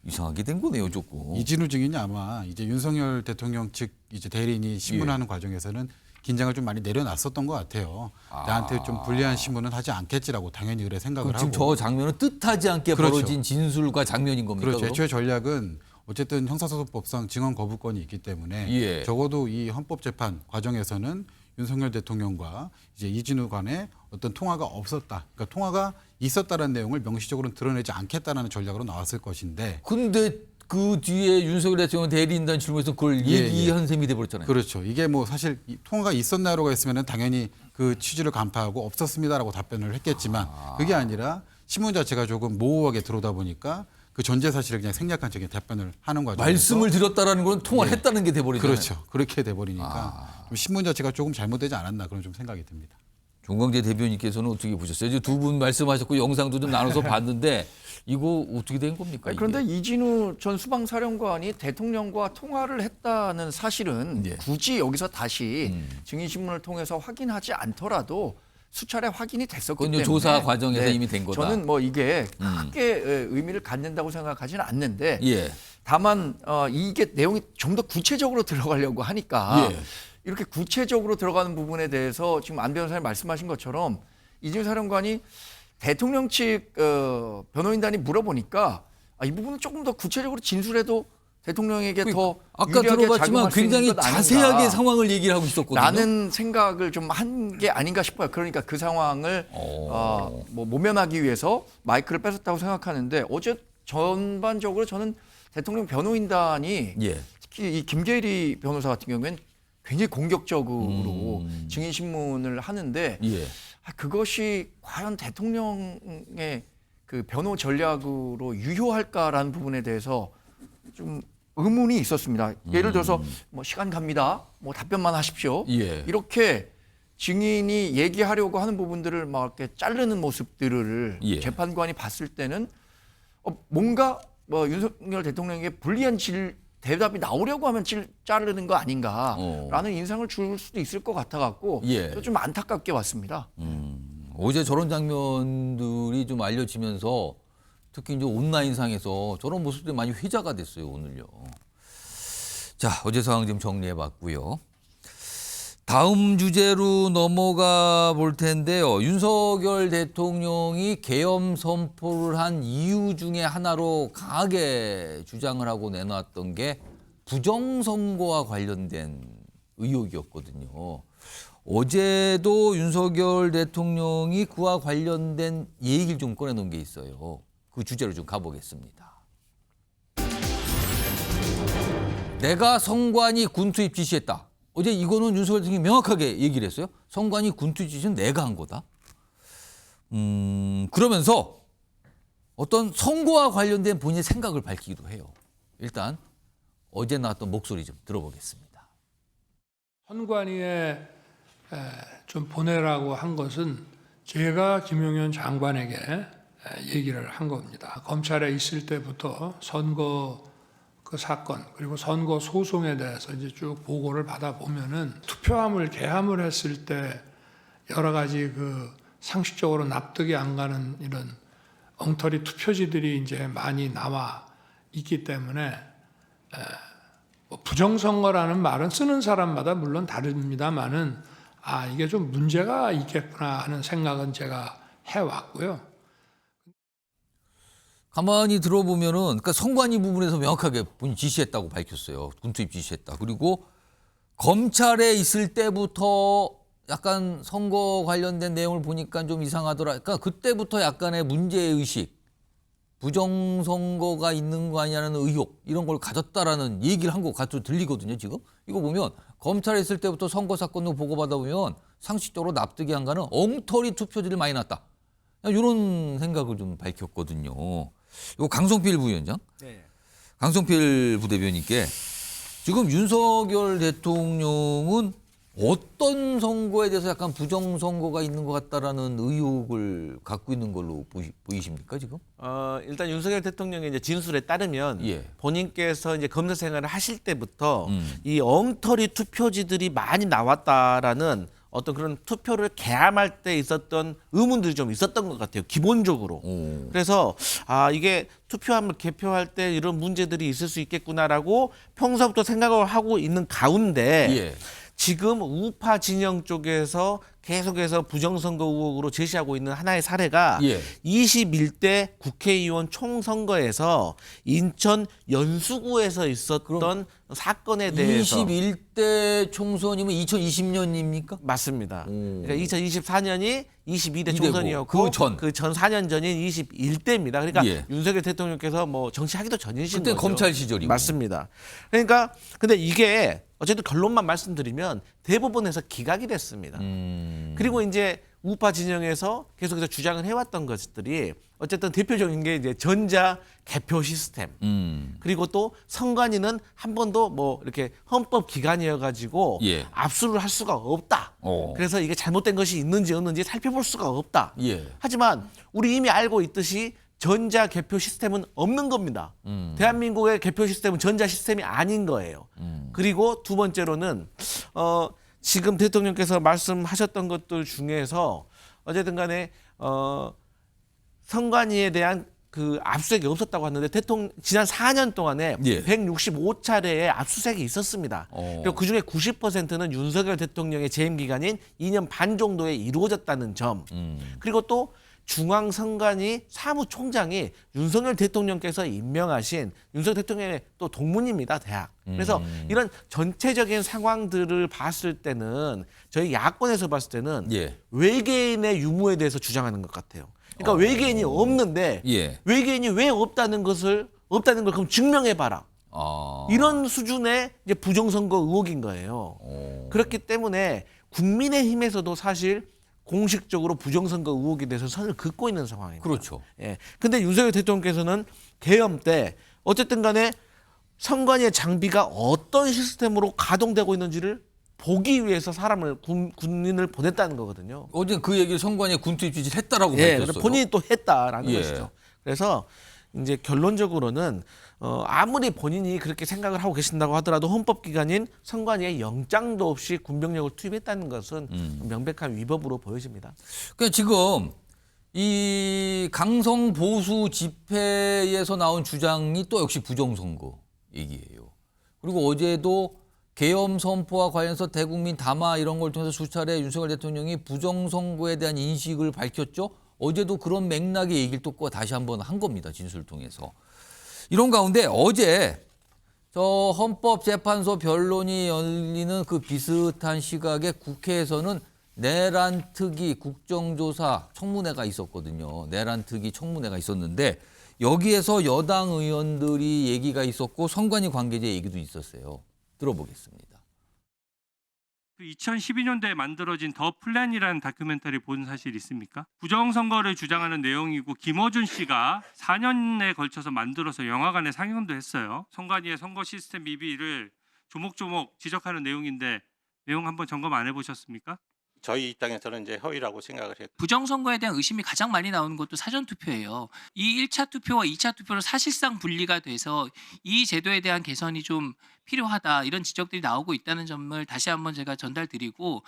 이상하게 된 거네요, 조금. 이진우 증인이 아마 이제 윤석열 대통령 측 이제 대리인이 신문하는 과정에서는 긴장을 좀 많이 내려놨었던 것 같아요. 나한테 좀 불리한 신문은 하지 않겠지라고 당연히 그래 생각을 지금 하고. 저 장면은 뜻하지 않게 그렇죠. 벌어진 진술과 장면인 겁니까? 그렇죠. 그럼? 애초에 전략은 어쨌든 형사소송법상 증언 거부권이 있기 때문에 예. 적어도 이 헌법재판 과정에서는 윤석열 대통령과 이제 이진우 간의 어떤 통화가 없었다. 그러니까 통화가 있었다는 내용을 명시적으로 드러내지 않겠다는 전략으로 나왔을 것인데. 근데 그 뒤에 윤석열 대통령 대리인단 질문에서 그걸 얘기한 셈이 돼버렸잖아요. 그렇죠. 이게 뭐 사실 통화가 있었나요가 있으면은 당연히 그 취지를 간파하고 없었습니다라고 답변을 했겠지만 그게 아니라 신문 자체가 조금 모호하게 들어오다 보니까 그 전제 사실을 그냥 생략한 적인 답변을 하는 과정에서 말씀을 드렸다라는 건 통화를 했다는 게 돼버리잖아요. 그렇죠. 그렇게 돼버리니까 좀 신문 자체가 조금 잘못되지 않았나 그런 좀 생각이 듭니다. 종광재 대변인께서는 어떻게 보셨어요? 이제 두 분 말씀하셨고 영상도 좀 나눠서 봤는데 이거 어떻게 된 겁니까? 그런데 이게? 이진우 전 수방사령관이 대통령과 통화를 했다는 사실은 예. 굳이 여기서 다시 증인신문을 통해서 확인하지 않더라도 수차례 확인이 됐었기 그건 때문에 조사 과정에서 이미 된 거다. 저는 뭐 이게 크게 의미를 갖는다고 생각하지는 않는데 예. 다만 이게 내용이 좀 더 구체적으로 들어가려고 하니까 예. 이렇게 구체적으로 들어가는 부분에 대해서 지금 안 변호사님 말씀하신 것처럼 이진우 사령관이 대통령 측 변호인단이 물어보니까 이 부분은 조금 더 구체적으로 진술해도 대통령에게 더 아까 유리하게 들어봤지만 작용할 수 있는 굉장히 것 아닌가. 자세하게 상황을 얘기를 하고 있었거든요. 라는 생각을 좀 한 게 아닌가 싶어요. 그러니까 그 상황을 뭐 모면하기 위해서 마이크를 뺏었다고 생각하는데 어제 전반적으로 저는 대통령 변호인단이 예. 특히 이 김계리 변호사 같은 경우에는 굉장히 공격적으로 증인 신문을 하는데 예. 그것이 과연 대통령의 그 변호 전략으로 유효할까라는 부분에 대해서 좀 의문이 있었습니다. 예를 들어서 뭐 시간 갑니다. 뭐 답변만 하십시오. 예. 이렇게 증인이 얘기하려고 하는 부분들을 막 이렇게 자르는 모습들을 예. 재판관이 봤을 때는 뭔가 뭐 윤석열 대통령에게 불리한 대답이 나오려고 하면 자르는 거 아닌가라는 인상을 줄 수도 있을 것 같아갖고 예. 좀 안타깝게 봤습니다. 어제 저런 장면들이 좀 알려지면서 특히 이제 온라인상에서 저런 모습들이 많이 회자가 됐어요, 오늘요. 자, 어제 상황 좀 정리해봤고요. 다음 주제로 넘어가 볼 텐데요. 윤석열 대통령이 계엄 선포를 한 이유 중에 하나로 강하게 주장을 하고 내놨던 게 부정선거와 관련된 의혹이었거든요. 어제도 윤석열 대통령이 그와 관련된 얘기를 좀 꺼내놓은 게 있어요. 그 주제로 좀 가보겠습니다. 내가 선관위 군투입 지시했다. 어제 이거는 윤석열 대통령이 명확하게 얘기를 했어요. 선관위 군투입 지시는 내가 한 거다. 그러면서 어떤 선거와 관련된 본인의 생각을 밝히기도 해요. 일단 어제 나왔던 목소리 좀 들어보겠습니다. 선관위에 좀 보내라고 한 것은 제가 김용현 장관에게 얘기를 한 겁니다. 검찰에 있을 때부터 선거 그 사건 그리고 선거 소송에 대해서 이제 쭉 보고를 받아 보면은 투표함을 개함을 했을 때 여러 가지 그 상식적으로 납득이 안 가는 이런 엉터리 투표지들이 이제 많이 나와 있기 때문에 뭐 부정선거라는 말은 쓰는 사람마다 물론 다릅니다만은 이게 좀 문제가 있겠구나 하는 생각은 제가 해왔고요. 가만히 들어보면은, 그러니까 선관위 부분에서 명확하게 본인이 지시했다고 밝혔어요. 군투입 지시했다. 그리고 검찰에 있을 때부터 약간 선거 관련된 내용을 보니까 좀 이상하더라. 그러니까 그때부터 약간의 문제의식, 부정선거가 있는 거 아니냐는 의혹, 이런 걸 가졌다라는 얘기를 한 것 같아 들리거든요, 지금. 이거 보면 검찰에 있을 때부터 선거 사건도 보고받아 보면 상식적으로 납득이 안 가는 엉터리 투표지를 많이 났다. 이런 생각을 좀 밝혔거든요. 이거 강성필 부위원장, 네. 강성필 부대변인께 지금 윤석열 대통령은 어떤 선거에 대해서 약간 부정선거가 있는 것 같다라는 의혹을 갖고 있는 걸로 보이십니까, 지금? 일단 윤석열 대통령의 이제 진술에 따르면 예. 본인께서 이제 검사 생활을 하실 때부터 이 엉터리 투표지들이 많이 나왔다라는 어떤 그런 투표를 개함할 때 있었던 의문들이 좀 있었던 것 같아요. 기본적으로. 그래서 이게 투표함을 개표할 때 이런 문제들이 있을 수 있겠구나라고 평소부터 생각을 하고 있는 가운데 예. 지금 우파 진영 쪽에서 계속해서 부정선거 의혹으로 제시하고 있는 하나의 사례가 예. 21대 국회의원 총선거에서 인천 연수구에서 있었던 사건에 대해서 21대 총선이면 2020년입니까? 맞습니다. 그러니까 2024년이 22대 총선이었고 그 전 4년 전인 21대입니다. 그러니까 예. 윤석열 대통령께서 뭐 정치하기도 전이신 그때 거죠. 검찰 시절이고. 맞습니다. 그러니까 근데 이게 어쨌든 결론만 말씀드리면 대법원에서 기각이 됐습니다. 그리고 이제 우파 진영에서 계속해서 주장을 해왔던 것들이 어쨌든 대표적인 게 이제 전자 개표 시스템 그리고 또 선관위는 한 번도 뭐 이렇게 헌법 기관이어가지고 예. 압수를 할 수가 없다. 그래서 이게 잘못된 것이 있는지 없는지 살펴볼 수가 없다. 예. 하지만 우리 이미 알고 있듯이 전자 개표 시스템은 없는 겁니다. 대한민국의 개표 시스템은 전자 시스템이 아닌 거예요. 그리고 두 번째로는 지금 대통령께서 말씀하셨던 것들 중에서 어쨌든 간에 선관위에 대한 그 압수수색이 없었다고 하는데 지난 4년 동안에 예. 165차례의 압수수색이 있었습니다. 그리고 그중에 90%는 윤석열 대통령의 재임 기간인 2년 반 정도에 이루어졌다는 점. 그리고 또 중앙선관위 사무총장이 윤석열 대통령께서 임명하신 윤석열 대통령의 또 동문입니다, 대학. 그래서 이런 전체적인 상황들을 봤을 때는 저희 야권에서 봤을 때는 예. 외계인의 유무에 대해서 주장하는 것 같아요. 그러니까 외계인이 없는데 예. 외계인이 왜 없다는 걸 그럼 증명해봐라. 이런 수준의 이제 부정선거 의혹인 거예요. 그렇기 때문에 국민의힘에서도 사실 공식적으로 부정선거 의혹에 대해서 선을 긋고 있는 상황입니다. 그렇죠. 예. 근데 윤석열 대통령께서는 계엄 때 어쨌든 간에 선관위의 장비가 어떤 시스템으로 가동되고 있는지를 보기 위해서 사람을 군인을 보냈다는 거거든요. 어제 그 얘기를 선관위에 군투입 지시를 했다라고 예, 밝혔어요. 본인이 또 했다라는 예. 것이죠. 그래서 이제 결론적으로는 아무리 본인이 그렇게 생각을 하고 계신다고 하더라도 헌법기관인 선관위에 영장도 없이 군병력을 투입했다는 것은 명백한 위법으로 보여집니다. 그러니까 지금 이 강성 보수 집회에서 나온 주장이 또 역시 부정선거 얘기예요. 그리고 어제도 계엄 선포와 관련해서 대국민 담화 이런 걸 통해서 수차례 윤석열 대통령이 부정선거에 대한 인식을 밝혔죠. 어제도 그런 맥락의 얘기를 또 다시 한번 한 겁니다. 진술을 통해서. 이런 가운데 어제 저 헌법재판소 변론이 열리는 그 비슷한 시각에 국회에서는 내란 특위 국정조사 청문회가 있었거든요. 내란 특위 청문회가 있었는데 여기에서 여당 의원들이 얘기가 있었고 선관위 관계자 얘기도 있었어요. 들어보겠습니다. 2012년도에 만들어진 더 플랜이라는 다큐멘터리 본 사실 있습니까? 부정선거를 주장하는 내용이고 김어준 씨가 4년에 걸쳐서 만들어서 영화관에 상영도 했어요. 선관위의 선거 시스템 미비를 조목조목 지적하는 내용인데 내용 한번 점검 안 해보셨습니까? 저희 입장에서는 이제 허위라고 생각을 했고 부정선거에 대한 의심이 가장 많이 나오는 것도 사전투표예요. 이 1차 투표와 2차 투표로 사실상 분리가 돼서 이 제도에 대한 개선이 좀 필요하다 이런 지적들이 나오고 있다는 점을 다시 한번 제가 전달드리고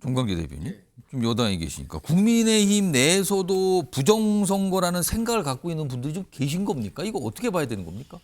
정광재 대표님, 좀 여당에 계시니까 국민의힘 내에서도 부정선거라는 생각을 갖고 있는 분들이 좀 계신 겁니까? 이거 어떻게 봐야 되는 겁니까?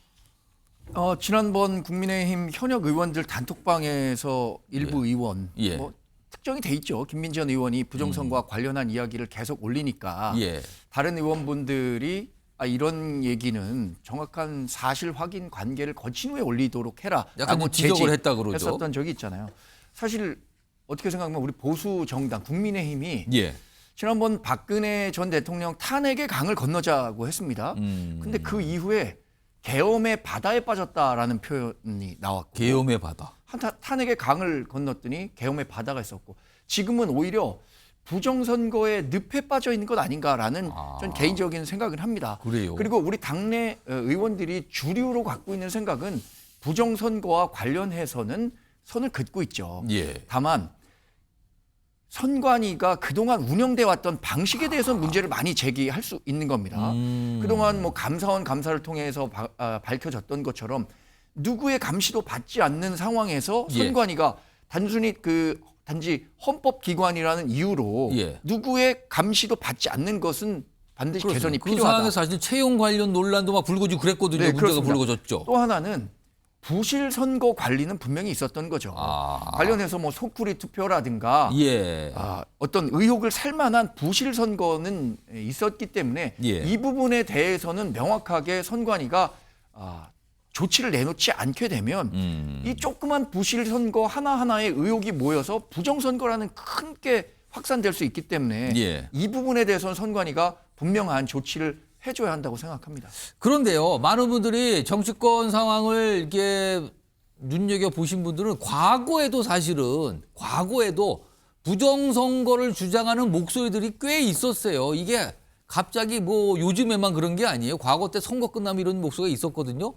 지난번 국민의힘 현역 의원들 단톡방에서 일부 의원 예. 뭐 특정이 돼 있죠. 김민전 의원이 부정선거와 관련한 이야기를 계속 올리니까 예. 다른 의원분들이 이런 얘기는 정확한 사실 확인 관계를 거친 후에 올리도록 해라. 약간 좀 지적을 했다 그러죠. 했었던 적이 있잖아요. 사실 어떻게 생각하면 우리 보수 정당 국민의힘이 예. 지난번 박근혜 전 대통령 탄핵의 강을 건너자고 했습니다. 근데 그 이후에 계엄의 바다에 빠졌다라는 표현이 나왔고 계엄의 바다. 탄핵의 강을 건넜더니 계엄의 바다가 있었고 지금은 오히려 부정선거에 늪에 빠져 있는 것 아닌가라는 전 개인적인 생각을 합니다. 그래요. 그리고 우리 당내 의원들이 주류로 갖고 있는 생각은 부정선거와 관련해서는 선을 긋고 있죠. 예. 다만 선관위가 그동안 운영돼 왔던 방식에 대해서는 문제를 많이 제기할 수 있는 겁니다. 그동안 뭐 감사원 감사를 통해서 밝혀졌던 것처럼 누구의 감시도 받지 않는 상황에서 선관위가 단지 헌법기관이라는 이유로 누구의 감시도 받지 않는 것은 반드시 그렇습니다. 개선이 그 필요하다. 상황에서 사실 채용 관련 논란도 막 불거지고 그랬거든요. 네, 문제가 그렇습니다. 불거졌죠. 또 하나는 부실 선거 관리는 분명히 있었던 거죠. 관련해서 뭐 소쿠리 투표라든가 어떤 의혹을 살 만한 부실 선거는 있었기 때문에 이 부분에 대해서는 명확하게 선관위가 조치를 내놓지 않게 되면 이 조그만 부실 선거 하나하나의 의혹이 모여서 부정 선거라는 큰 게 확산될 수 있기 때문에 이 부분에 대해서는 선관위가 분명한 조치를 해줘야 한다고 생각합니다. 그런데요, 많은 분들이 정치권 상황을 이렇게 눈여겨 보신 분들은 과거에도 부정선거를 주장하는 목소리들이 꽤 있었어요. 이게 갑자기 뭐 요즘에만 그런 게 아니에요. 과거 때 선거 끝나면 이런 목소리가 있었거든요.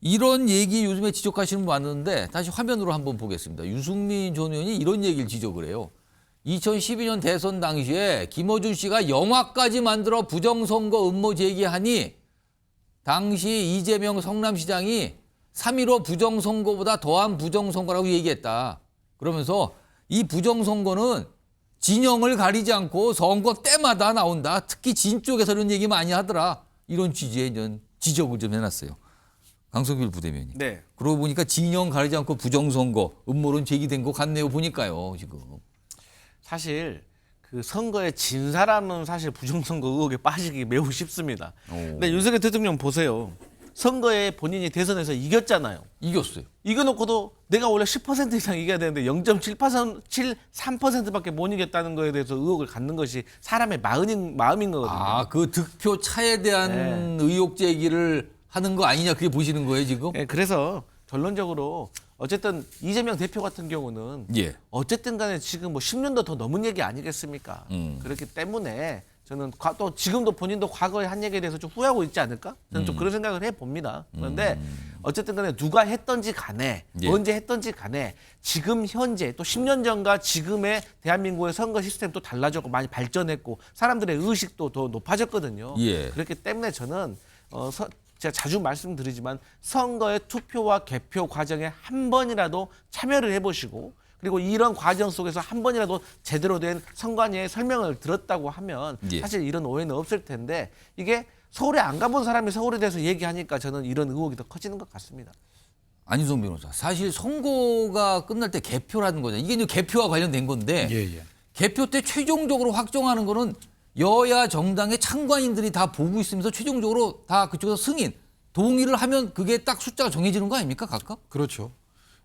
이런 얘기 요즘에 지적하시는 분 많은데 다시 화면으로 한번 보겠습니다. 유승민 전 의원이 이런 얘기를 지적을 해요. 2012년 대선 당시에 김어준 씨가 영화까지 만들어 부정선거 음모 제기하니 당시 이재명 성남시장이 3.15 부정선거보다 더한 부정선거라고 얘기했다. 그러면서 이 부정선거는 진영을 가리지 않고 선거 때마다 나온다. 특히 진 쪽에서 이런 얘기 많이 하더라. 이런 취지의 지적을 좀 해놨어요. 강성필 부대변인. 네. 그러고 보니까 진영 가리지 않고 부정선거 음모론 제기된 것 같네요. 보니까요, 지금. 사실 그 선거에 진 사람은 사실 부정선거 의혹에 빠지기 매우 쉽습니다. 근데 윤석열 대통령 보세요. 선거에 본인이 대선에서 이겼잖아요. 이겼어요. 이겨놓고도 내가 원래 10% 이상 이겨야 되는데 0.73%밖에 못 이겼다는 거에 대해서 의혹을 갖는 것이 사람의 마음인 거거든요. 아, 그 득표 차에 대한 의혹 제기를 하는 거 아니냐 그게 보시는 거예요 지금? 네, 그래서 결론적으로 어쨌든 이재명 대표 같은 경우는 예. 어쨌든 간에 지금 뭐 10년도 더 넘은 얘기 아니겠습니까? 그렇기 때문에 저는 또 지금도 본인도 과거에 한 얘기에 대해서 좀 후회하고 있지 않을까? 저는 좀 그런 생각을 해봅니다. 그런데 어쨌든 간에 누가 했던지 간에 예. 언제 했던지 간에 지금 현재 또 10년 전과 지금의 대한민국의 선거 시스템도 달라졌고 많이 발전했고 사람들의 의식도 더 높아졌거든요. 예. 그렇기 때문에 저는 제가 자주 말씀드리지만 선거의 투표와 개표 과정에 한 번이라도 참여를 해보시고 그리고 이런 과정 속에서 한 번이라도 제대로 된 선관위의 설명을 들었다고 하면 예. 사실 이런 오해는 없을 텐데 이게 서울에 안 가본 사람이 서울에 대해서 얘기하니까 저는 이런 의혹이 더 커지는 것 같습니다. 안윤성 변호사, 사실 선거가 끝날 때 개표라는 거잖아요. 이게 이제 개표와 관련된 건데 개표 때 최종적으로 확정하는 거는 여야 정당의 창관인들이 다 보고 있으면서 최종적으로 다 그쪽에서 승인, 동의를 하면 그게 딱 숫자가 정해지는 거 아닙니까 각각? 그렇죠.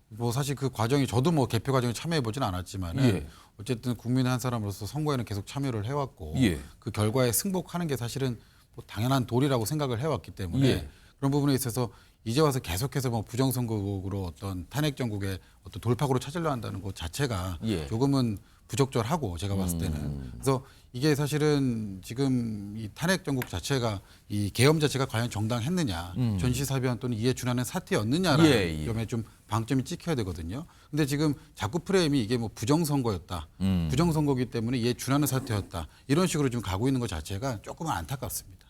뭐 사실 그 과정이 저도 뭐 개표 과정에 참여해 보진 않았지만 예. 어쨌든 국민 한 사람으로서 선거에는 계속 참여를 해왔고 예. 그 결과에 승복하는 게 사실은 뭐 당연한 도리라고 생각을 해왔기 때문에 예. 그런 부분에 있어서 이제 와서 계속해서 뭐 부정선거국으로 어떤 탄핵 정국의 어떤 돌파구로 찾으려 한다는 것 자체가 예. 조금은 부적절하고 제가 봤을 때는 그래서 이게 사실은 지금 이 탄핵 정국 자체가 이 계엄 자체가 과연 정당했느냐 전시사변 또는 이에 준하는 사태였느냐라는 점에 좀 방점이 찍혀야 되거든요. 근데 지금 자꾸 프레임이 이게 뭐 부정선거였다, 부정선거기 때문에 이에 준하는 사태였다 이런 식으로 좀 가고 있는 것 자체가 조금은 안타깝습니다.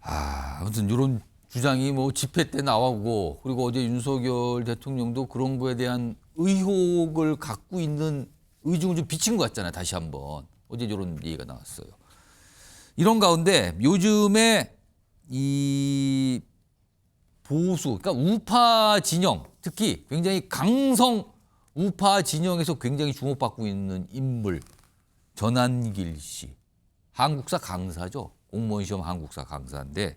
아, 아무튼 이런 주장이 뭐 집회 때 나오고 그리고 어제 윤석열 대통령도 그런 거에 대한 의혹을 갖고 있는 의중을 좀 비친 것 같잖아요. 다시 한번 어제 이런 얘기가 나왔어요. 이런 가운데 요즘에 이 보수, 그러니까 우파 진영, 특히 굉장히 강성 우파 진영에서 굉장히 주목받고 있는 인물 전한길 씨, 한국사 강사죠. 공무원 시험 한국사 강사인데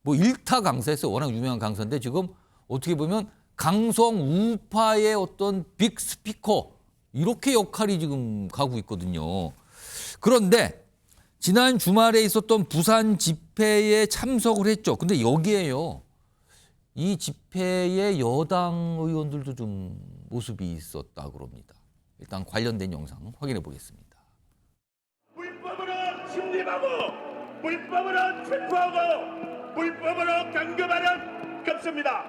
뭐 일타 강사였어요. 워낙 유명한 강사인데 지금 어떻게 보면 강성 우파의 어떤 빅 스피커 이렇게 역할이 지금 가고 있거든요. 그런데 지난 주말에 있었던 부산 집회에 참석을 했죠. 근데 여기에요. 이 집회에 여당 의원들도 좀 모습이 있었다 그럽니다. 일단 관련된 영상 확인해 보겠습니다. 불법으로 침입하고 불법으로 체포하고 불법으로 감금하는 겁습니다.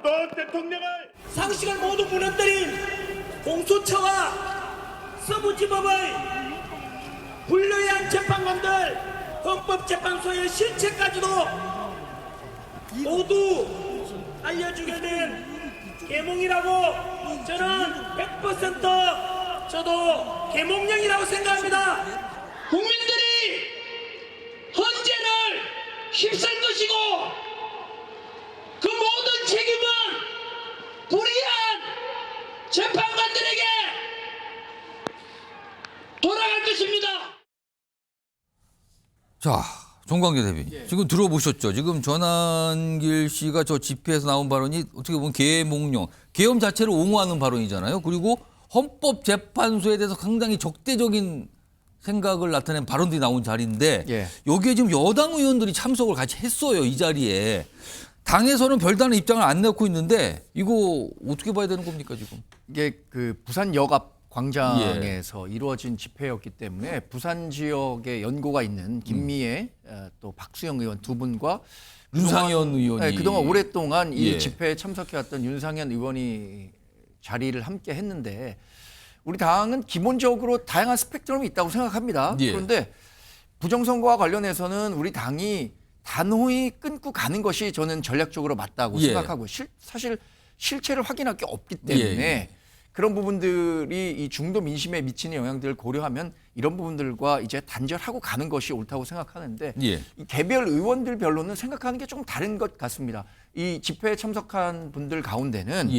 또 대통령을 상식을 모두 무너뜨린 공수처와 서부지법의 불리한 재판관들 헌법재판소의 실체까지도 모두 알려주게 된 계몽이라고 저는 100% 저도 계몽령이라고 생각합니다. 국민들이 헌재를 휩쓸 것이고 그 모든 책임은 불의한 재판관들에게 돌아갈 것입니다. 자, 정광재 대변인. 지금 들어보셨죠? 지금 전한길 씨가 저 집회에서 나온 발언이 어떻게 보면 계몽령, 계엄 자체를 옹호하는 발언이잖아요. 그리고 헌법재판소에 대해서 상당히 적대적인 생각을 나타낸 발언들이 나온 자리인데 여기에 지금 여당 의원들이 참석을 같이 했어요. 이 자리에. 당에서는 별다른 입장을 안 내놓고 있는데 이거 어떻게 봐야 되는 겁니까 지금? 이게 그 부산역 앞 광장에서 이루어진 집회였기 때문에 부산 지역에 연고가 있는 김미애 또 박수영 의원 두 분과 윤상현 의원이 그동안 오랫동안 이 예. 집회에 참석해왔던 윤상현 의원이 자리를 함께 했는데 우리 당은 기본적으로 다양한 스펙트럼이 있다고 생각합니다. 예. 그런데 부정선거와 관련해서는 우리 당이 단호히 끊고 가는 것이 저는 전략적으로 맞다고 예. 생각하고 사실 실체를 확인할 게 없기 때문에 그런 부분들이 이 중도 민심에 미치는 영향들을 고려하면 이런 부분들과 이제 단절하고 가는 것이 옳다고 생각하는데 이 개별 의원들별로는 생각하는 게 조금 다른 것 같습니다. 이 집회에 참석한 분들 가운데는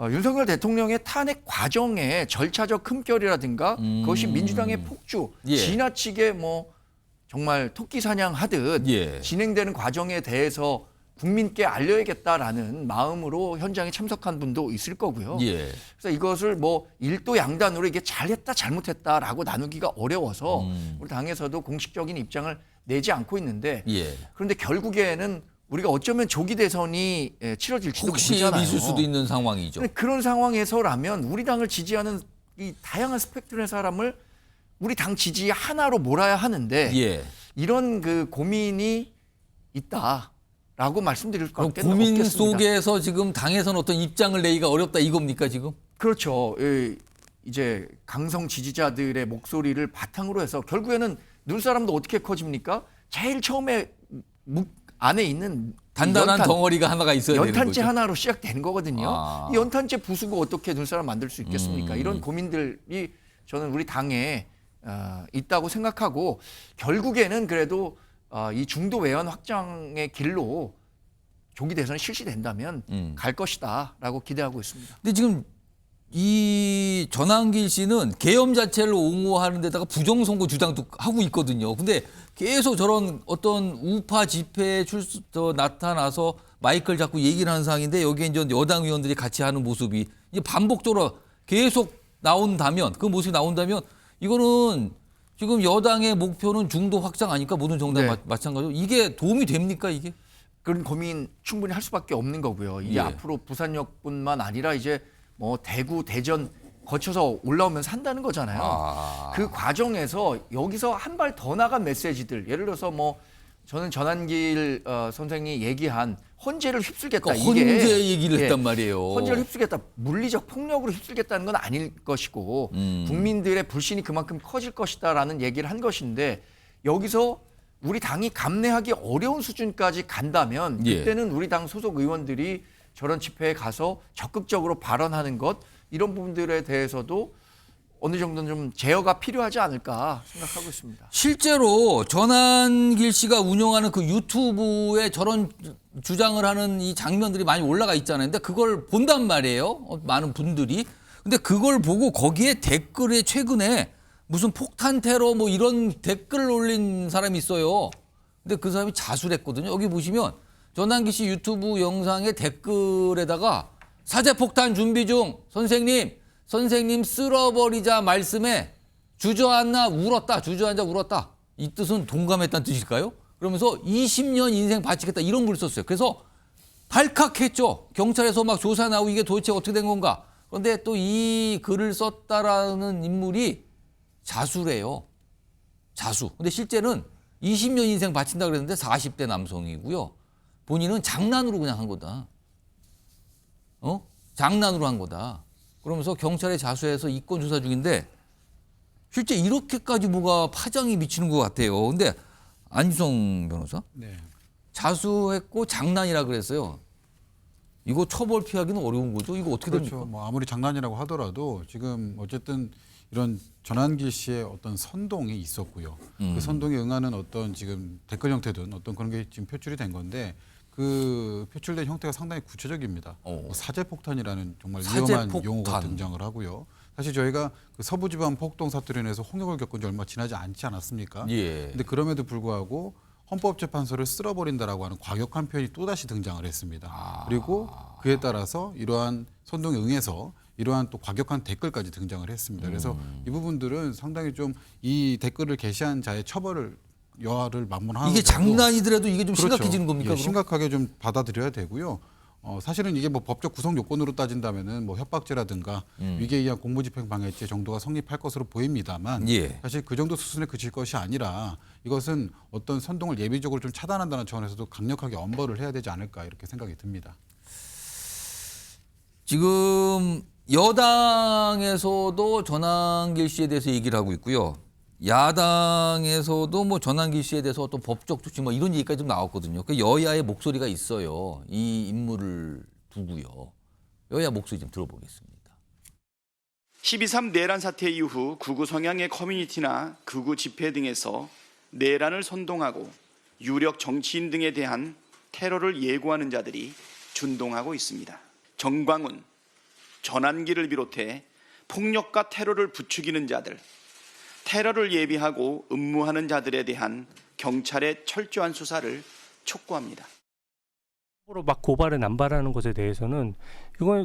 윤석열 대통령의 탄핵 과정의 절차적 흠결이라든가 그것이 민주당의 폭주, 예. 지나치게 뭐 정말 토끼 사냥하듯 예. 진행되는 과정에 대해서 국민께 알려야겠다라는 마음으로 현장에 참석한 분도 있을 거고요. 예. 그래서 이것을 뭐 일도 양단으로 이게 잘했다 잘못했다라고 나누기가 어려워서 우리 당에서도 공식적인 입장을 내지 않고 있는데 예. 그런데 결국에는 우리가 어쩌면 조기 대선이 치러질지도 혹시 모르잖아요. 있을 수도 있는 상황이죠. 그런 상황에서라면 우리 당을 지지하는 이 다양한 스펙트럼의 사람을 우리 당 지지 하나로 몰아야 하는데 예. 이런 그 고민이 있다라고 말씀드릴 것 그럼 같겠는 고민 없겠습니다. 속에서 지금 당에서는 어떤 입장을 내기가 어렵다 이겁니까 지금? 그렇죠. 이제 강성 지지자들의 목소리를 바탕으로 해서 결국에는 눈사람도 어떻게 커집니까? 제일 처음에 안에 있는 단단한 덩어리가 하나가 있어야 되는 거죠. 연탄재 하나로 시작된 거거든요. 아. 이 연탄재 부수고 어떻게 눈사람 만들 수 있겠습니까? 이런 고민들이 저는 우리 당에 있다고 생각하고 결국에는 그래도 이 중도 외연 확장의 길로 조기 대선이 실시된다면 갈 것이다라고 기대하고 있습니다. 근데 지금 이 전한길 씨는 계엄 자체를 옹호하는 데다가 부정선거 주장도 하고 있거든요. 근데 계속 저런 어떤 우파 집회에 나타나서 마이크를 잡고 얘기를 하는 상황인데 여기에 이제 여당 의원들이 같이 하는 모습이 이제 반복적으로 계속 나온다면 그 모습이 나온다면 이거는 지금 여당의 목표는 중도 확장 아닐까 모든 정당 네. 마찬가지로 이게 도움이 됩니까 이게? 그런 고민 충분히 할 수밖에 없는 거고요. 이게 예. 앞으로 부산역뿐만 아니라 이제 뭐 대구, 대전 거쳐서 올라오면서 한다는 거잖아요. 그 과정에서 여기서 한 발 더 나간 메시지들, 예를 들어서 뭐 저는 전한길 선생이 얘기한 헌재를 휩쓸겠다. 그러니까 헌재 얘기를 했단 말이에요. 헌재를 휩쓸겠다. 물리적 폭력으로 휩쓸겠다는 건 아닐 것이고 국민들의 불신이 그만큼 커질 것이다라는 얘기를 한 것인데 여기서 우리 당이 감내하기 어려운 수준까지 간다면 예. 그때는 우리 당 소속 의원들이 저런 집회에 가서 적극적으로 발언하는 것 이런 부분들에 대해서도 어느 정도는 좀 제어가 필요하지 않을까 생각하고 있습니다. 실제로 전한길 씨가 운영하는 그 유튜브에 저런 주장을 하는 이 장면들이 많이 올라가 있잖아요. 근데 그걸 본단 말이에요. 많은 분들이. 근데 그걸 보고 거기에 댓글에 최근에 무슨 폭탄 테러 뭐 이런 댓글을 올린 사람이 있어요. 근데 그 사람이 자수했거든요. 여기 보시면 전한길 씨 유튜브 영상의 댓글에다가 사제폭탄 준비 중 선생님 쓸어버리자 말씀에 주저앉아 울었다. 이 뜻은 동감했다는 뜻일까요? 그러면서 20년 인생 바치겠다 이런 글을 썼어요. 그래서 발칵했죠. 경찰에서 막 조사 나오고 이게 도대체 어떻게 된 건가. 그런데 또 이 글을 썼다라는 인물이 자수래요. 자수. 근데 실제는 20년 인생 바친다 그랬는데 40대 남성이고요. 본인은 장난으로 그냥 한 거다. 장난으로 한 거다. 그러면서 경찰에 자수해서 이권 조사 중인데 실제 이렇게까지 뭐가 파장이 미치는 것 같아요. 근데 안유성 변호사? 네. 자수했고 장난이라 그랬어요. 이거 처벌 피하기는 어려운 거죠. 이거 어떻게 그렇죠. 됩니까? 뭐 아무리 장난이라고 하더라도 지금 어쨌든 이런 전한길 씨의 어떤 선동이 있었고요. 그 선동에 응하는 어떤 지금 댓글 형태든 어떤 그런 게 지금 표출이 된 건데 그 표출된 형태가 상당히 구체적입니다. 사제폭탄이라는 정말 위험한 용어가 등장을 하고요. 사실 저희가 그 서부지방 폭동 사태로 인해서 홍역을 겪은 지 얼마 지나지 않지 않았습니까? 예. 근데 그럼에도 불구하고 헌법재판소를 쓸어버린다라고 하는 과격한 표현이 또다시 등장을 했습니다. 그리고 그에 따라서 이러한 선동에 응해서 이러한 또 과격한 댓글까지 등장을 했습니다. 그래서 이 부분들은 상당히 좀 이 댓글을 게시한 자의 처벌을 여하를 만문하고 이게 장난이더라도 이게 좀 그렇죠. 심각해지는 겁니까? 예, 그럼? 심각하게 좀 받아들여야 되고요. 사실은 이게 뭐 법적 구성 요건으로 따진다면은 뭐 협박죄라든가 위계에 의한 공무집행 방해죄 정도가 성립할 것으로 보입니다만 예. 사실 그 정도 수준에 그칠 것이 아니라 이것은 어떤 선동을 예비적으로 좀 차단한다는 차원에서도 강력하게 엄벌을 해야 되지 않을까 이렇게 생각이 듭니다. 지금 여당에서도 전한길 씨에 대해서 얘기를 하고 있고요. 야당에서도 뭐 전한길 씨에 대해서 어떤 법적 조치 뭐 이런 얘기까지 좀 나왔거든요. 그 여야의 목소리가 있어요. 이 인물을 두고요. 여야 목소리 좀 들어보겠습니다. 12.3 내란 사태 이후 극우 성향의 커뮤니티나 극우 집회 등에서 내란을 선동하고 유력 정치인 등에 대한 테러를 예고하는 자들이 준동하고 있습니다. 정광훈, 전환기를 비롯해 폭력과 테러를 부추기는 자들, 테러를 예비하고 음모하는 자들에 대한 경찰의 철저한 수사를 촉구합니다. 으로 막 고발을 남발하는 것에 대해서는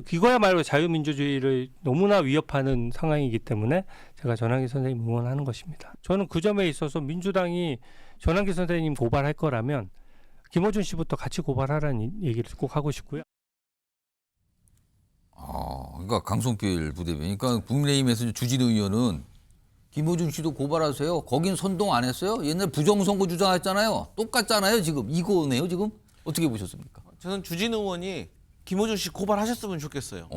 이거야말로 자유민주주의를 너무나 위협하는 상황이기 때문에 제가 전환기 선생님 응원하는 것입니다. 저는 그 점에 있어서 민주당이 전환기 선생님 고발할 거라면 김어준 씨부터 같이 고발하라는 얘기를 꼭 하고 싶고요. 그러니까 강성필 부대변인, 그러니까 국민의힘에서 주진우 의원은 김어준 씨도 고발하세요. 거긴 선동 안 했어요. 옛날 부정선거 주장했잖아요. 똑같잖아요. 지금 이거네요. 지금 어떻게 보셨습니까? 저는 주진우 의원이 김어준 씨 고발하셨으면 좋겠어요.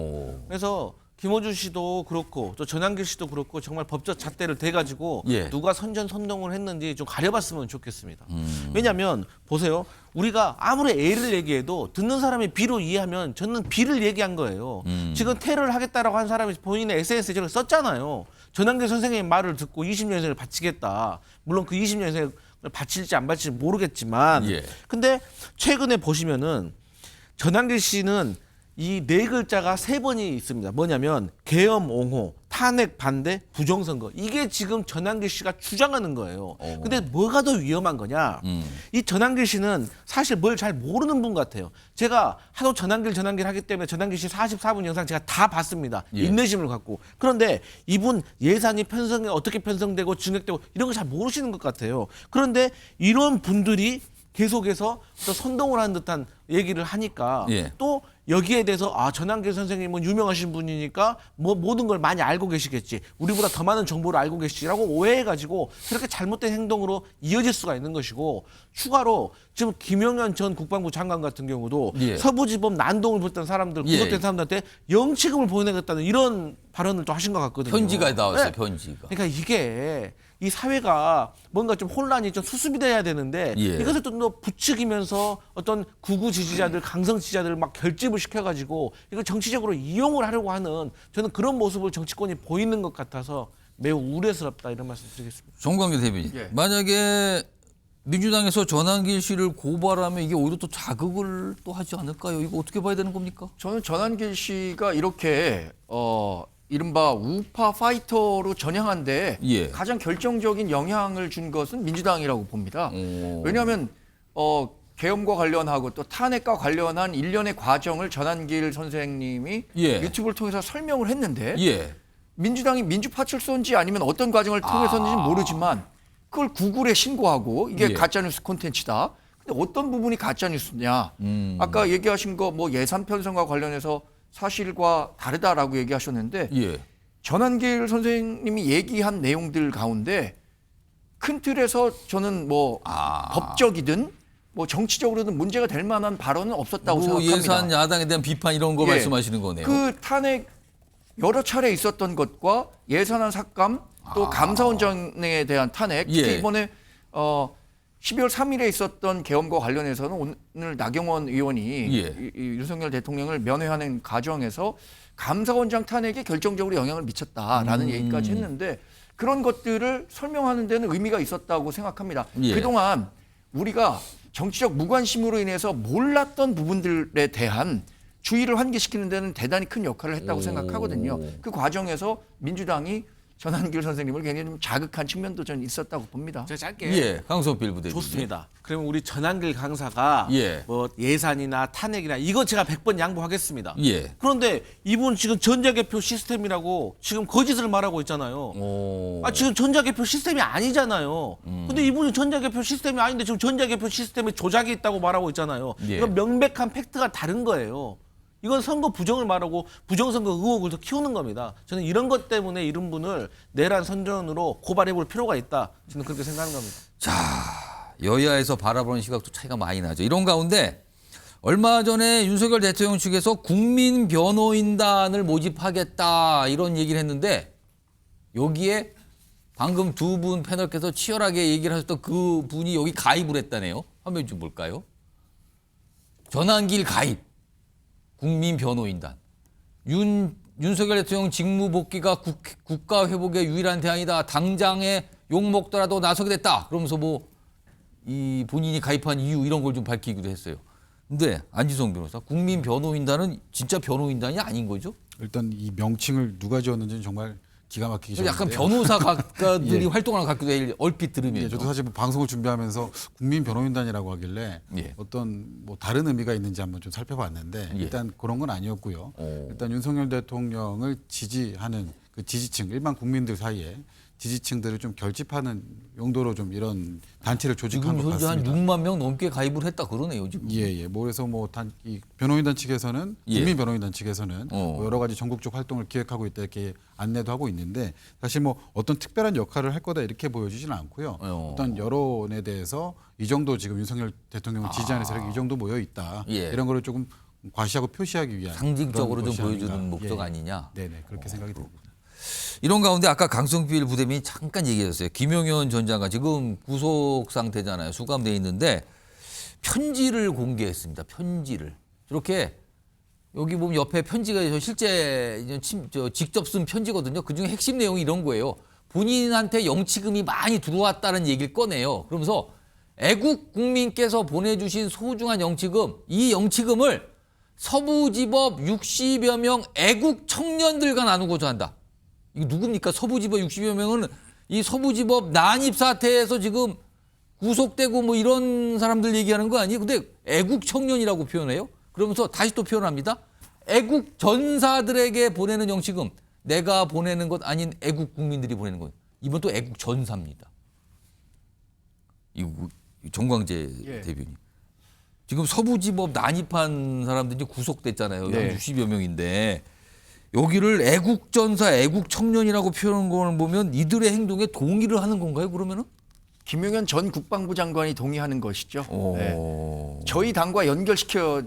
그래서 김어준 씨도 그렇고 또 전환길 씨도 그렇고 정말 법적 잣대를 대가지고 누가 선전선동을 했는지 좀 가려봤으면 좋겠습니다. 왜냐하면 보세요. 우리가 아무리 A를 얘기해도 듣는 사람이 B로 이해하면 저는 B를 얘기한 거예요. 지금 테러를 하겠다라고 한 사람이 본인의 SNS에 저렇게 썼잖아요. 전환길 선생님의 말을 듣고 20년 인생을 바치겠다. 물론 그 20년 인생을 바칠지 안 바칠지 모르겠지만 근데 최근에 보시면은 전환길 씨는 이 네 글자가 3번이 있습니다. 뭐냐면 계엄 옹호, 탄핵 반대, 부정선거. 이게 지금 전환길 씨가 주장하는 거예요. 근데 뭐가 더 위험한 거냐? 이 전환길 씨는 사실 뭘 잘 모르는 분 같아요. 제가 하도 전환길 하기 때문에 전환길 씨 44분 영상 제가 다 봤습니다. 인내심을 갖고. 그런데 이분 예산이 어떻게 편성되고 증액되고 이런 거 잘 모르시는 것 같아요. 그런데 이런 분들이 계속해서 또 선동을 하는 듯한 얘기를 하니까 또 여기에 대해서 전환길 선생님은 유명하신 분이니까 뭐 모든 걸 많이 알고 계시겠지. 우리보다 더 많은 정보를 알고 계시라고 오해해가지고 그렇게 잘못된 행동으로 이어질 수가 있는 것이고 추가로 지금 김영현 전 국방부 장관 같은 경우도 서부지법 난동을 벌였던 사람들, 구속된 사람들한테 영치금을 보내겠다는 이런 발언을 또 하신 것 같거든요. 편지가 나왔어요. 편지가. 그러니까 이게 이 사회가 뭔가 좀 혼란이 좀 수습이 돼야 되는데 이것을 또 부추기면서 어떤 구구 지지자들, 강성 지지자들을 막 결집을 시켜가지고 이걸 정치적으로 이용을 하려고 하는 저는 그런 모습을 정치권이 보이는 것 같아서 매우 우려스럽다 이런 말씀 드리겠습니다. 정광규 대변인, 만약에 민주당에서 전환길 씨를 고발하면 이게 오히려 또 자극을 또 하지 않을까요? 이거 어떻게 봐야 되는 겁니까? 저는 전환길 씨가 이렇게 이른바 우파 파이터로 전향한데 가장 결정적인 영향을 준 것은 민주당이라고 봅니다. 왜냐하면 계엄과 관련하고 또 탄핵과 관련한 일련의 과정을 전환길 선생님이 유튜브를 통해서 설명을 했는데 민주당이 민주파출소인지 아니면 어떤 과정을 통해서인지 모르지만 그걸 구글에 신고하고 이게 가짜뉴스 콘텐츠다. 근데 어떤 부분이 가짜뉴스냐. 아까 얘기하신 거 뭐 예산 편성과 관련해서 사실과 다르다라고 얘기하셨는데 전환길 선생님이 얘기한 내용들 가운데 큰 틀에서 저는 뭐 법적이든 뭐 정치적으로든 문제가 될 만한 발언은 없었다고 생각합니다. 예산 야당에 대한 비판 이런 거 말씀하시는 거네요. 그 탄핵 여러 차례 있었던 것과 예산안 삭감 또 감사원장에 대한 탄핵 특히 이번에 12월 3일에 있었던 계엄과 관련해서는 오늘 나경원 의원이 이 윤석열 대통령을 면회하는 과정에서 감사원장 탄핵에 결정적으로 영향을 미쳤다라는 얘기까지 했는데 그런 것들을 설명하는 데는 의미가 있었다고 생각합니다. 그동안 우리가 정치적 무관심으로 인해서 몰랐던 부분들에 대한 주의를 환기시키는 데는 대단히 큰 역할을 했다고 생각하거든요. 그 과정에서 민주당이 전환길 선생님을 굉장히 좀 자극한 측면도 저는 있었다고 봅니다. 제가 짧게 강성필 부대변인. 좋습니다. 그러면 우리 전환길 강사가 뭐 예산이나 탄핵이나 이거 제가 100번 양보하겠습니다. 그런데 이분 지금 전자개표 시스템이라고 지금 거짓을 말하고 있잖아요. 지금 전자개표 시스템이 아니잖아요. 근데 이분이 전자개표 시스템이 아닌데 지금 전자개표 시스템에 조작이 있다고 말하고 있잖아요. 이건 명백한 팩트가 다른 거예요. 이건 선거 부정을 말하고 부정선거 의혹을 더 키우는 겁니다. 저는 이런 것 때문에 이런 분을 내란 선전으로 고발해볼 필요가 있다. 저는 그렇게 생각하는 겁니다. 자, 여야에서 바라보는 시각도 차이가 많이 나죠. 이런 가운데 얼마 전에 윤석열 대통령 측에서 국민변호인단을 모집하겠다 이런 얘기를 했는데 여기에 방금 두 분 패널께서 치열하게 얘기를 하셨던 그 분이 여기 가입을 했다네요. 화면 좀 볼까요? 전환길 가입. 국민변호인단. 윤석열 대통령 직무 복귀가 국가 회복의 유일한 대안이다. 당장에 욕먹더라도 나서게 됐다. 그러면서 뭐 이 본인이 가입한 이유 이런 걸 좀 밝히기도 했어요. 근데 안지성 변호사, 국민 변호인단은 진짜 변호인단이 아닌 거죠? 일단 이 명칭을 누가 지었는지는 정말 기가 막히게 지었는데요. 약간 변호사 각가들이 예. 활동하는 것 같기도 해, 얼핏 들으면. 예, 저도 사실 뭐 방송을 준비하면서 국민 변호인단이라고 하길래 예. 어떤 뭐 다른 의미가 있는지 한번 좀 살펴봤는데 예. 일단 그런 건 아니었고요. 일단 윤석열 대통령을 지지하는 그 지지층, 일반 국민들 사이에 지지층들을 좀 결집하는 용도로 좀 이런 단체를 조직한 지금 것 현재 한 같습니다. 6만 명 넘게 가입을 했다 그러네요 지금. 예. 뭐 그래서 뭐 이 변호인단 측에서는 예. 국민 변호인단 측에서는 뭐 여러 가지 전국적 활동을 기획하고 있다 이렇게 안내도 하고 있는데 사실 뭐 어떤 특별한 역할을 할 거다 이렇게 보여지지는 않고요. 어떤 여론에 대해서 이 정도 지금 윤석열 대통령을 지지하는 세력이 이 정도 모여 있다. 예. 이런 거를 조금 과시하고 표시하기 위한 상징적으로 그런 좀 것이 보여주는 아닌가. 목적 예. 아니냐. 네네 그렇게 생각이 듭니다. 이런 가운데 아까 강성필 부대변인이 잠깐 얘기했어요. 김용현 전 장관 지금 구속 상태잖아요. 수감돼 있는데 편지를 공개했습니다. 편지를. 이렇게 여기 보면 옆에 편지가 실제 직접 쓴 편지거든요. 그중에 핵심 내용이 이런 거예요. 본인한테 영치금이 많이 들어왔다는 얘기를 꺼내요. 그러면서 애국 국민께서 보내주신 소중한 영치금, 이 영치금을 서부지법 60여 명 애국 청년들과 나누고자 한다. 이거 누굽니까? 서부지법 60여 명은 이 서부지법 난입 사태에서 지금 구속되고 뭐 이런 사람들 얘기하는 거 아니에요? 근데 애국 청년이라고 표현해요? 그러면서 다시 또 표현합니다. 애국 전사들에게 보내는 영치금, 내가 보내는 것 아닌 애국 국민들이 보내는 것. 이번 또 애국 전사입니다. 이거 정광재 대변인. 지금 서부지법 난입한 사람들이 구속됐잖아요. 네. 한 60여 명인데 여기를 애국전사, 애국청년이라고 표현한 걸 보면 이들의 행동에 동의를 하는 건가요? 그러면은? 김용현 전 국방부 장관이 동의하는 것이죠. 네. 저희 당과 연결시켜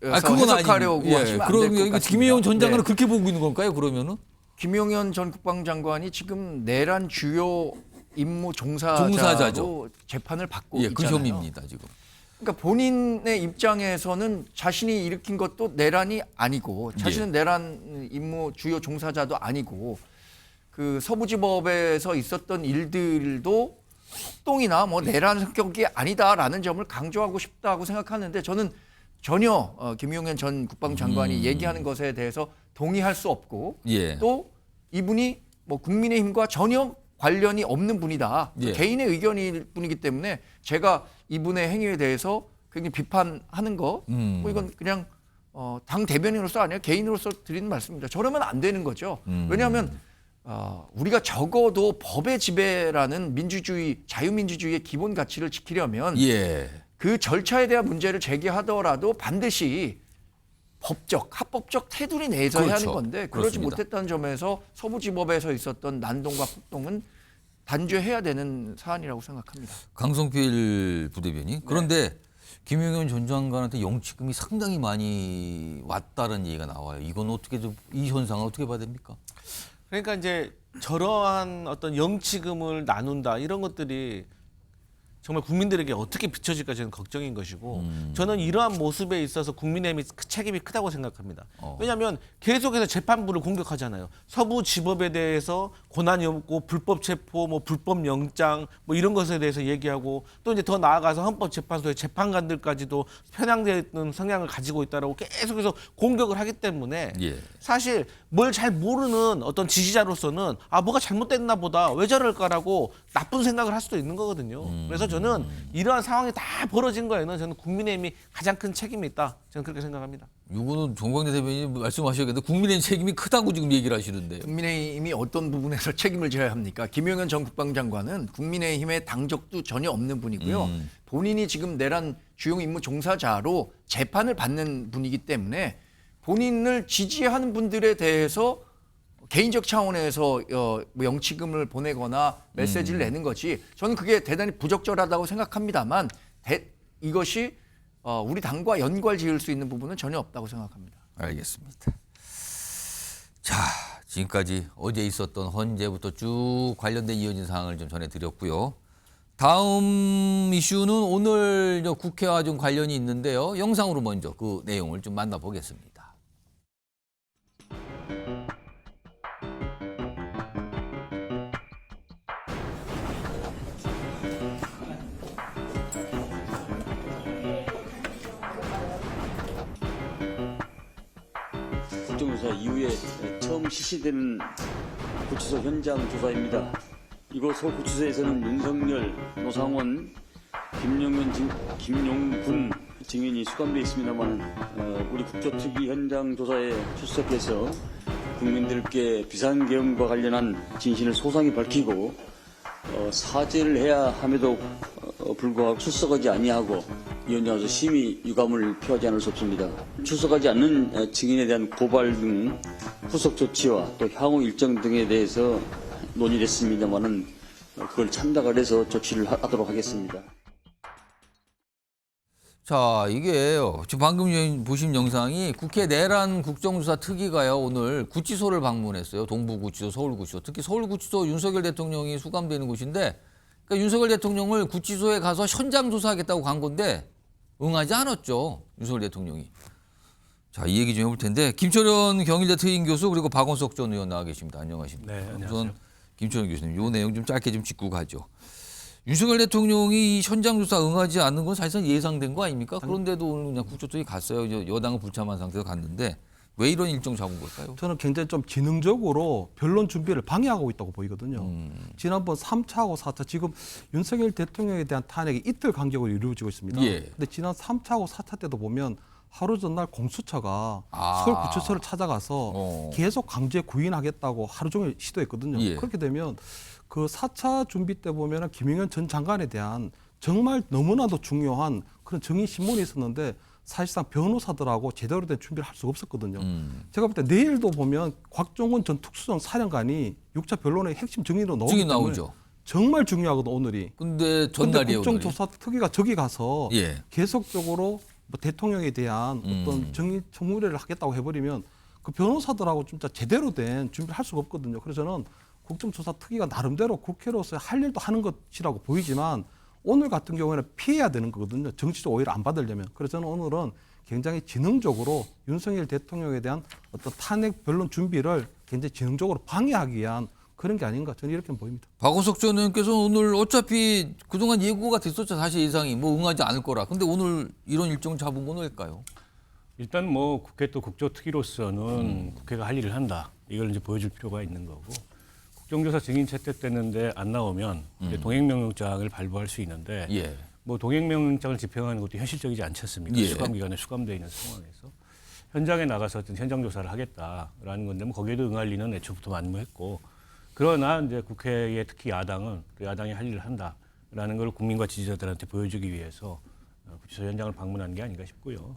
해석하려고 하시면 안 될 것 같습니다. 김용현 전 장관은 네. 그렇게 보고 있는 건가요? 그러면은? 김용현 전 국방부 장관이 지금 내란 주요 임무 종사자로 재판을 받고 예, 그 있잖아요. 혐의입니다 지금. 그러니까 본인의 입장에서는 자신이 일으킨 것도 내란이 아니고 자신은 내란 임무 주요 종사자도 아니고 그 서부지법에서 있었던 일들도 폭동이나 뭐 내란 성격이 아니다라는 점을 강조하고 싶다고 생각하는데 저는 전혀 김용현 전 국방부 장관이 얘기하는 것에 대해서 동의할 수 없고 또 이분이 뭐 국민의힘과 전혀 관련이 없는 분이다. 개인의 의견일 뿐이기 때문에 제가 이분의 행위에 대해서 굉장히 비판하는 거, 뭐 이건 그냥 당 대변인으로서 아니라 개인으로서 드리는 말씀입니다. 저러면 안 되는 거죠. 왜냐하면 우리가 적어도 법의 지배라는 민주주의, 자유민주주의의 기본 가치를 지키려면 그 절차에 대한 문제를 제기하더라도 반드시 법적, 합법적 테두리 내에서 해야 하는 건데 그러지 못했다는 점에서 서부지법에서 있었던 난동과 폭동은 단죄해야 되는 사안이라고 생각합니다. 강성필 부대변인. 그런데 김용현 전 장관한테 영치금이 상당히 많이 왔다는 얘기가 나와요. 이건 어떻게 이 현상을 어떻게 봐야 됩니까? 그러니까 이제 저러한 어떤 영치금을 나눈다 이런 것들이 정말 국민들에게 어떻게 비춰질까 저는 걱정인 것이고 저는 이러한 모습에 있어서 국민의힘이 책임이 크다고 생각합니다. 왜냐하면 계속해서 재판부를 공격하잖아요. 서부지법에 대해서 권한이 없고 불법 체포, 뭐 불법 영장 뭐 이런 것에 대해서 얘기하고 또 이제 더 나아가서 헌법재판소의 재판관들까지도 편향되는 성향을 가지고 있다라고 계속해서 공격을 하기 때문에 사실 뭘 잘 모르는 어떤 지지자로서는 뭐가 잘못됐나 보다 왜 저럴까라고 나쁜 생각을 할 수도 있는 거거든요. 그래서 저는 이러한 상황이 다 벌어진 거에는 저는 국민의힘이 가장 큰 책임이 있다. 저는 그렇게 생각합니다. 이거는 정광재 대변인이 말씀하셔야겠는데 국민의힘 책임이 크다고 지금 얘기를 하시는데요. 국민의힘이 어떤 부분에서 책임을 져야 합니까? 김용현 전 국방부 장관은 국민의힘의 당적도 전혀 없는 분이고요. 본인이 지금 내란 주요 임무 종사자로 재판을 받는 분이기 때문에 본인을 지지하는 분들에 대해서 개인적 차원에서 영치금을 보내거나 메시지를 내는 거지 저는 그게 대단히 부적절하다고 생각합니다만 이것이 우리 당과 연관 지을 수 있는 부분은 전혀 없다고 생각합니다. 알겠습니다. 자, 지금까지 어제 있었던 헌재부터 쭉 관련된 이어진 사항을 좀 전해드렸고요. 다음 이슈는 오늘 국회와 좀 관련이 있는데요. 영상으로 먼저 그 내용을 좀 만나보겠습니다. 조사 이후에 처음 실시되는 구치소 현장 조사입니다. 이곳 서구치소에서는 윤석열, 노상원, 김용군 증인이 수감되어 있습니다만 우리 국조특위 현장 조사에 출석해서 국민들께 비상계엄과 관련한 진실을 소상히 밝히고 사죄를 해야 함에도 불구하고 출석하지 아니하고 이에 와서 심히 유감을 표하지 않을 수 없습니다. 출석하지 않는 증인에 대한 고발 등 후속 조치와 또 향후 일정 등에 대해서 논의됐습니다만은 그걸 참작을 해서 조치를 하도록 하겠습니다. 자, 이게요. 지금 방금 보신 영상이 국회 내란 국정조사 특위가요. 오늘 구치소를 방문했어요. 동부구치소, 서울구치소. 특히 서울구치소 윤석열 대통령이 수감되는 곳인데 그러니까 윤석열 대통령을 구치소에 가서 현장 조사하겠다고 간 건데 응하지 않았죠. 윤석열 대통령이. 자, 이 얘기 좀 해볼 텐데 김철현 경희대 특임 교수 그리고 박원석 전 의원 나와 계십니다. 안녕하십니까. 네, 안녕하세요. 우선 김철현 교수님, 이 내용 좀 짧게 좀 짚고 가죠. 윤석열 대통령이 이 현장 조사 응하지 않는 건 사실상 예상된 거 아닙니까? 그런데도 오늘 그냥 국조특위 갔어요. 이제 여당은 불참한 상태에서 갔는데 왜 이런 일정 잡은 걸까요? 저는 굉장히 좀 지능적으로 변론 준비를 방해하고 있다고 보이거든요. 지난번 3차하고 4차 지금 윤석열 대통령에 대한 탄핵이 이틀 간격으로 이루어지고 있습니다. 근데 지난 3차하고 4차 때도 보면 하루 전날 공수처가 서울구치소를 찾아가서 계속 강제 구인하겠다고 하루 종일 시도했거든요. 그렇게 되면 그 4차 준비 때 보면 김영현 전 장관에 대한 정말 너무나도 중요한 그런 증인 신문이 있었는데 사실상 변호사들하고 제대로 된 준비를 할 수가 없었거든요. 제가 볼 때 내일도 보면 곽종원 전 특수정 사령관이 6차 변론의 핵심 증인으로 나오기 때문에 나오죠. 정말 중요하거든 오늘이. 근데 전날이에요. 국정조사 특위가 저기 가서 계속적으로 뭐 대통령에 대한 어떤 증인 청문회를 하겠다고 해버리면 그 변호사들하고 진짜 제대로 된 준비를 할 수가 없거든요. 그래서 저는 국정조사 특위가 나름대로 국회로서 할 일도 하는 것이라고 보이지만 오늘 같은 경우에는 피해야 되는 거거든요. 정치적 오해를 안 받으려면. 그래서 저는 오늘은 굉장히 지능적으로 윤석열 대통령에 대한 어떤 탄핵 변론 준비를 굉장히 지능적으로 방해하기 위한 그런 게 아닌가 저는 이렇게 보입니다. 박원석 전 의원께서 오늘 어차피 그동안 예고가 됐었죠. 사실 예상이 뭐 응하지 않을 거라. 근데 오늘 이런 일정 잡은 건 왜일까요? 일단 뭐 국회 또 국조특위로서는 국회가 할 일을 한다. 이걸 이제 보여줄 필요가 있는 거고. 국정조사 증인 채택됐는데 안 나오면 이제 동행명령장을 발부할 수 있는데 뭐 동행명령장을 집행하는 것도 현실적이지 않지 않습니까? 수감 기간에 수감되어 있는 상황에서 현장에 나가서 어떤 현장 조사를 하겠다라는 건데 뭐 거기에도 응할 리는 애초부터 만무했고 그러나 이제 국회에 특히 야당은 야당이 할 일을 한다라는 걸 국민과 지지자들한테 보여주기 위해서 구치소 현장을 방문한 게 아닌가 싶고요.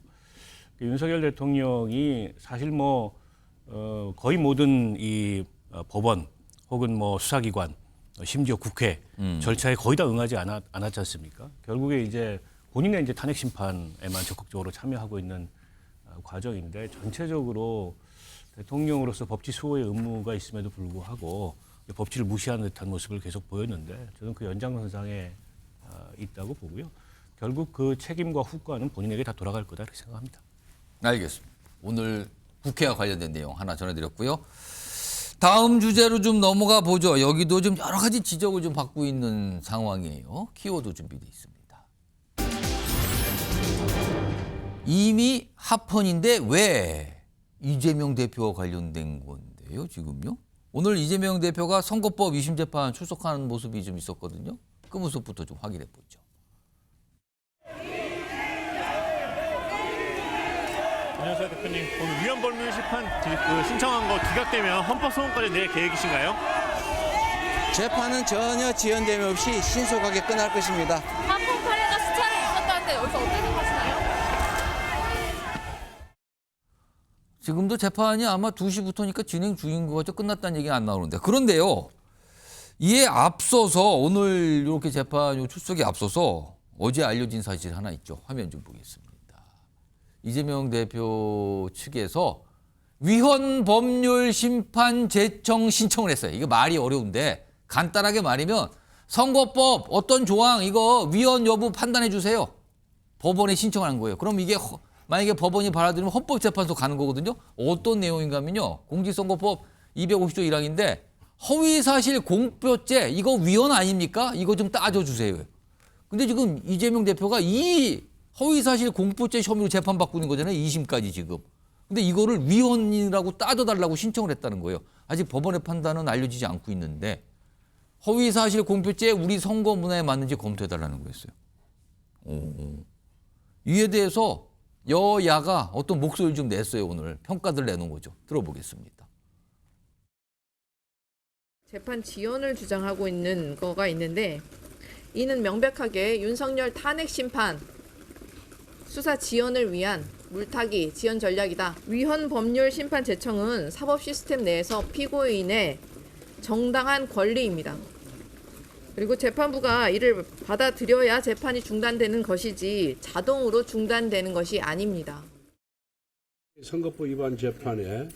윤석열 대통령이 사실 뭐 거의 모든 이 법원 혹은 뭐 수사기관, 심지어 국회 절차에 거의 다 응하지 않았지 않습니까? 결국에 이제 본인의 이제 탄핵 심판에만 적극적으로 참여하고 있는 과정인데 전체적으로 대통령으로서 법치 수호의 의무가 있음에도 불구하고 법치를 무시하는 듯한 모습을 계속 보였는데 저는 그 연장선상에 있다고 보고요. 결국 그 책임과 후과는 본인에게 다 돌아갈 거다 이렇게 생각합니다. 알겠습니다. 오늘 국회와 관련된 내용 하나 전해드렸고요. 다음 주제로 좀 넘어가 보죠. 여기도 좀 여러 가지 지적을 좀 받고 있는 상황이에요. 키워드 준비되어 있습니다. 이미 합헌인데 왜 이재명 대표와 관련된 건데요, 지금요? 오늘 이재명 대표가 선거법 2심 재판 출석하는 모습이 좀 있었거든요. 그 모습부터 좀 확인해 보죠. 안녕하세요, 대표님. 오늘 위헌법률 심판 신청한 거 기각되면 헌법소원까지 낼 계획이신가요? 재판은 전혀 지연됨 없이 신속하게 끝날 것입니다. 합헌 판례가 수차례 있었다는데 여기서 어떻게 생각하시나요? 지금도 재판이 아마 2시부터니까 진행 중인 거 같죠. 끝났다는 얘기는 안 나오는데. 그런데요. 이에 앞서서 오늘 이렇게 재판 출석에 앞서서 어제 알려진 사실 하나 있죠. 화면 좀 보겠습니다. 이재명 대표 측에서 위헌 법률 심판 제청 신청을 했어요. 이거 말이 어려운데 간단하게 말하면 선거법 어떤 조항 이거 위헌 여부 판단해 주세요. 법원에 신청한 거예요. 그럼 이게 만약에 법원이 받아들이면 헌법재판소 가는 거거든요. 어떤 내용인가 하면요. 공직선거법 250조 1항인데 허위사실 공표죄 이거 위헌 아닙니까? 이거 좀 따져주세요. 근데 지금 이재명 대표가 이 허위사실 공표죄 혐의로 재판받고 있는 거잖아요. 2심까지 지금. 근데 이거를 위헌이라고 따져달라고 신청을 했다는 거예요. 아직 법원의 판단은 알려지지 않고 있는데 허위사실 공표죄 우리 선거 문화에 맞는지 검토해달라는 거였어요. 이에 대해서 여야가 어떤 목소리를 좀 냈어요. 오늘 평가들 내놓은 거죠. 들어보겠습니다. 재판 지연을 주장하고 있는 거가 있는데 이는 명백하게 윤석열 탄핵 심판 수사 지연을 위한 물타기 지연 전략이다. 위헌 법률 심판 제청은 사법 시스템 내에서 피고인의 정당한 권리입니다. 그리고 재판부가 이를 받아들여야 재판이 중단되는 것이지 자동으로 중단되는 것이 아닙니다. 선거법 위반 재판에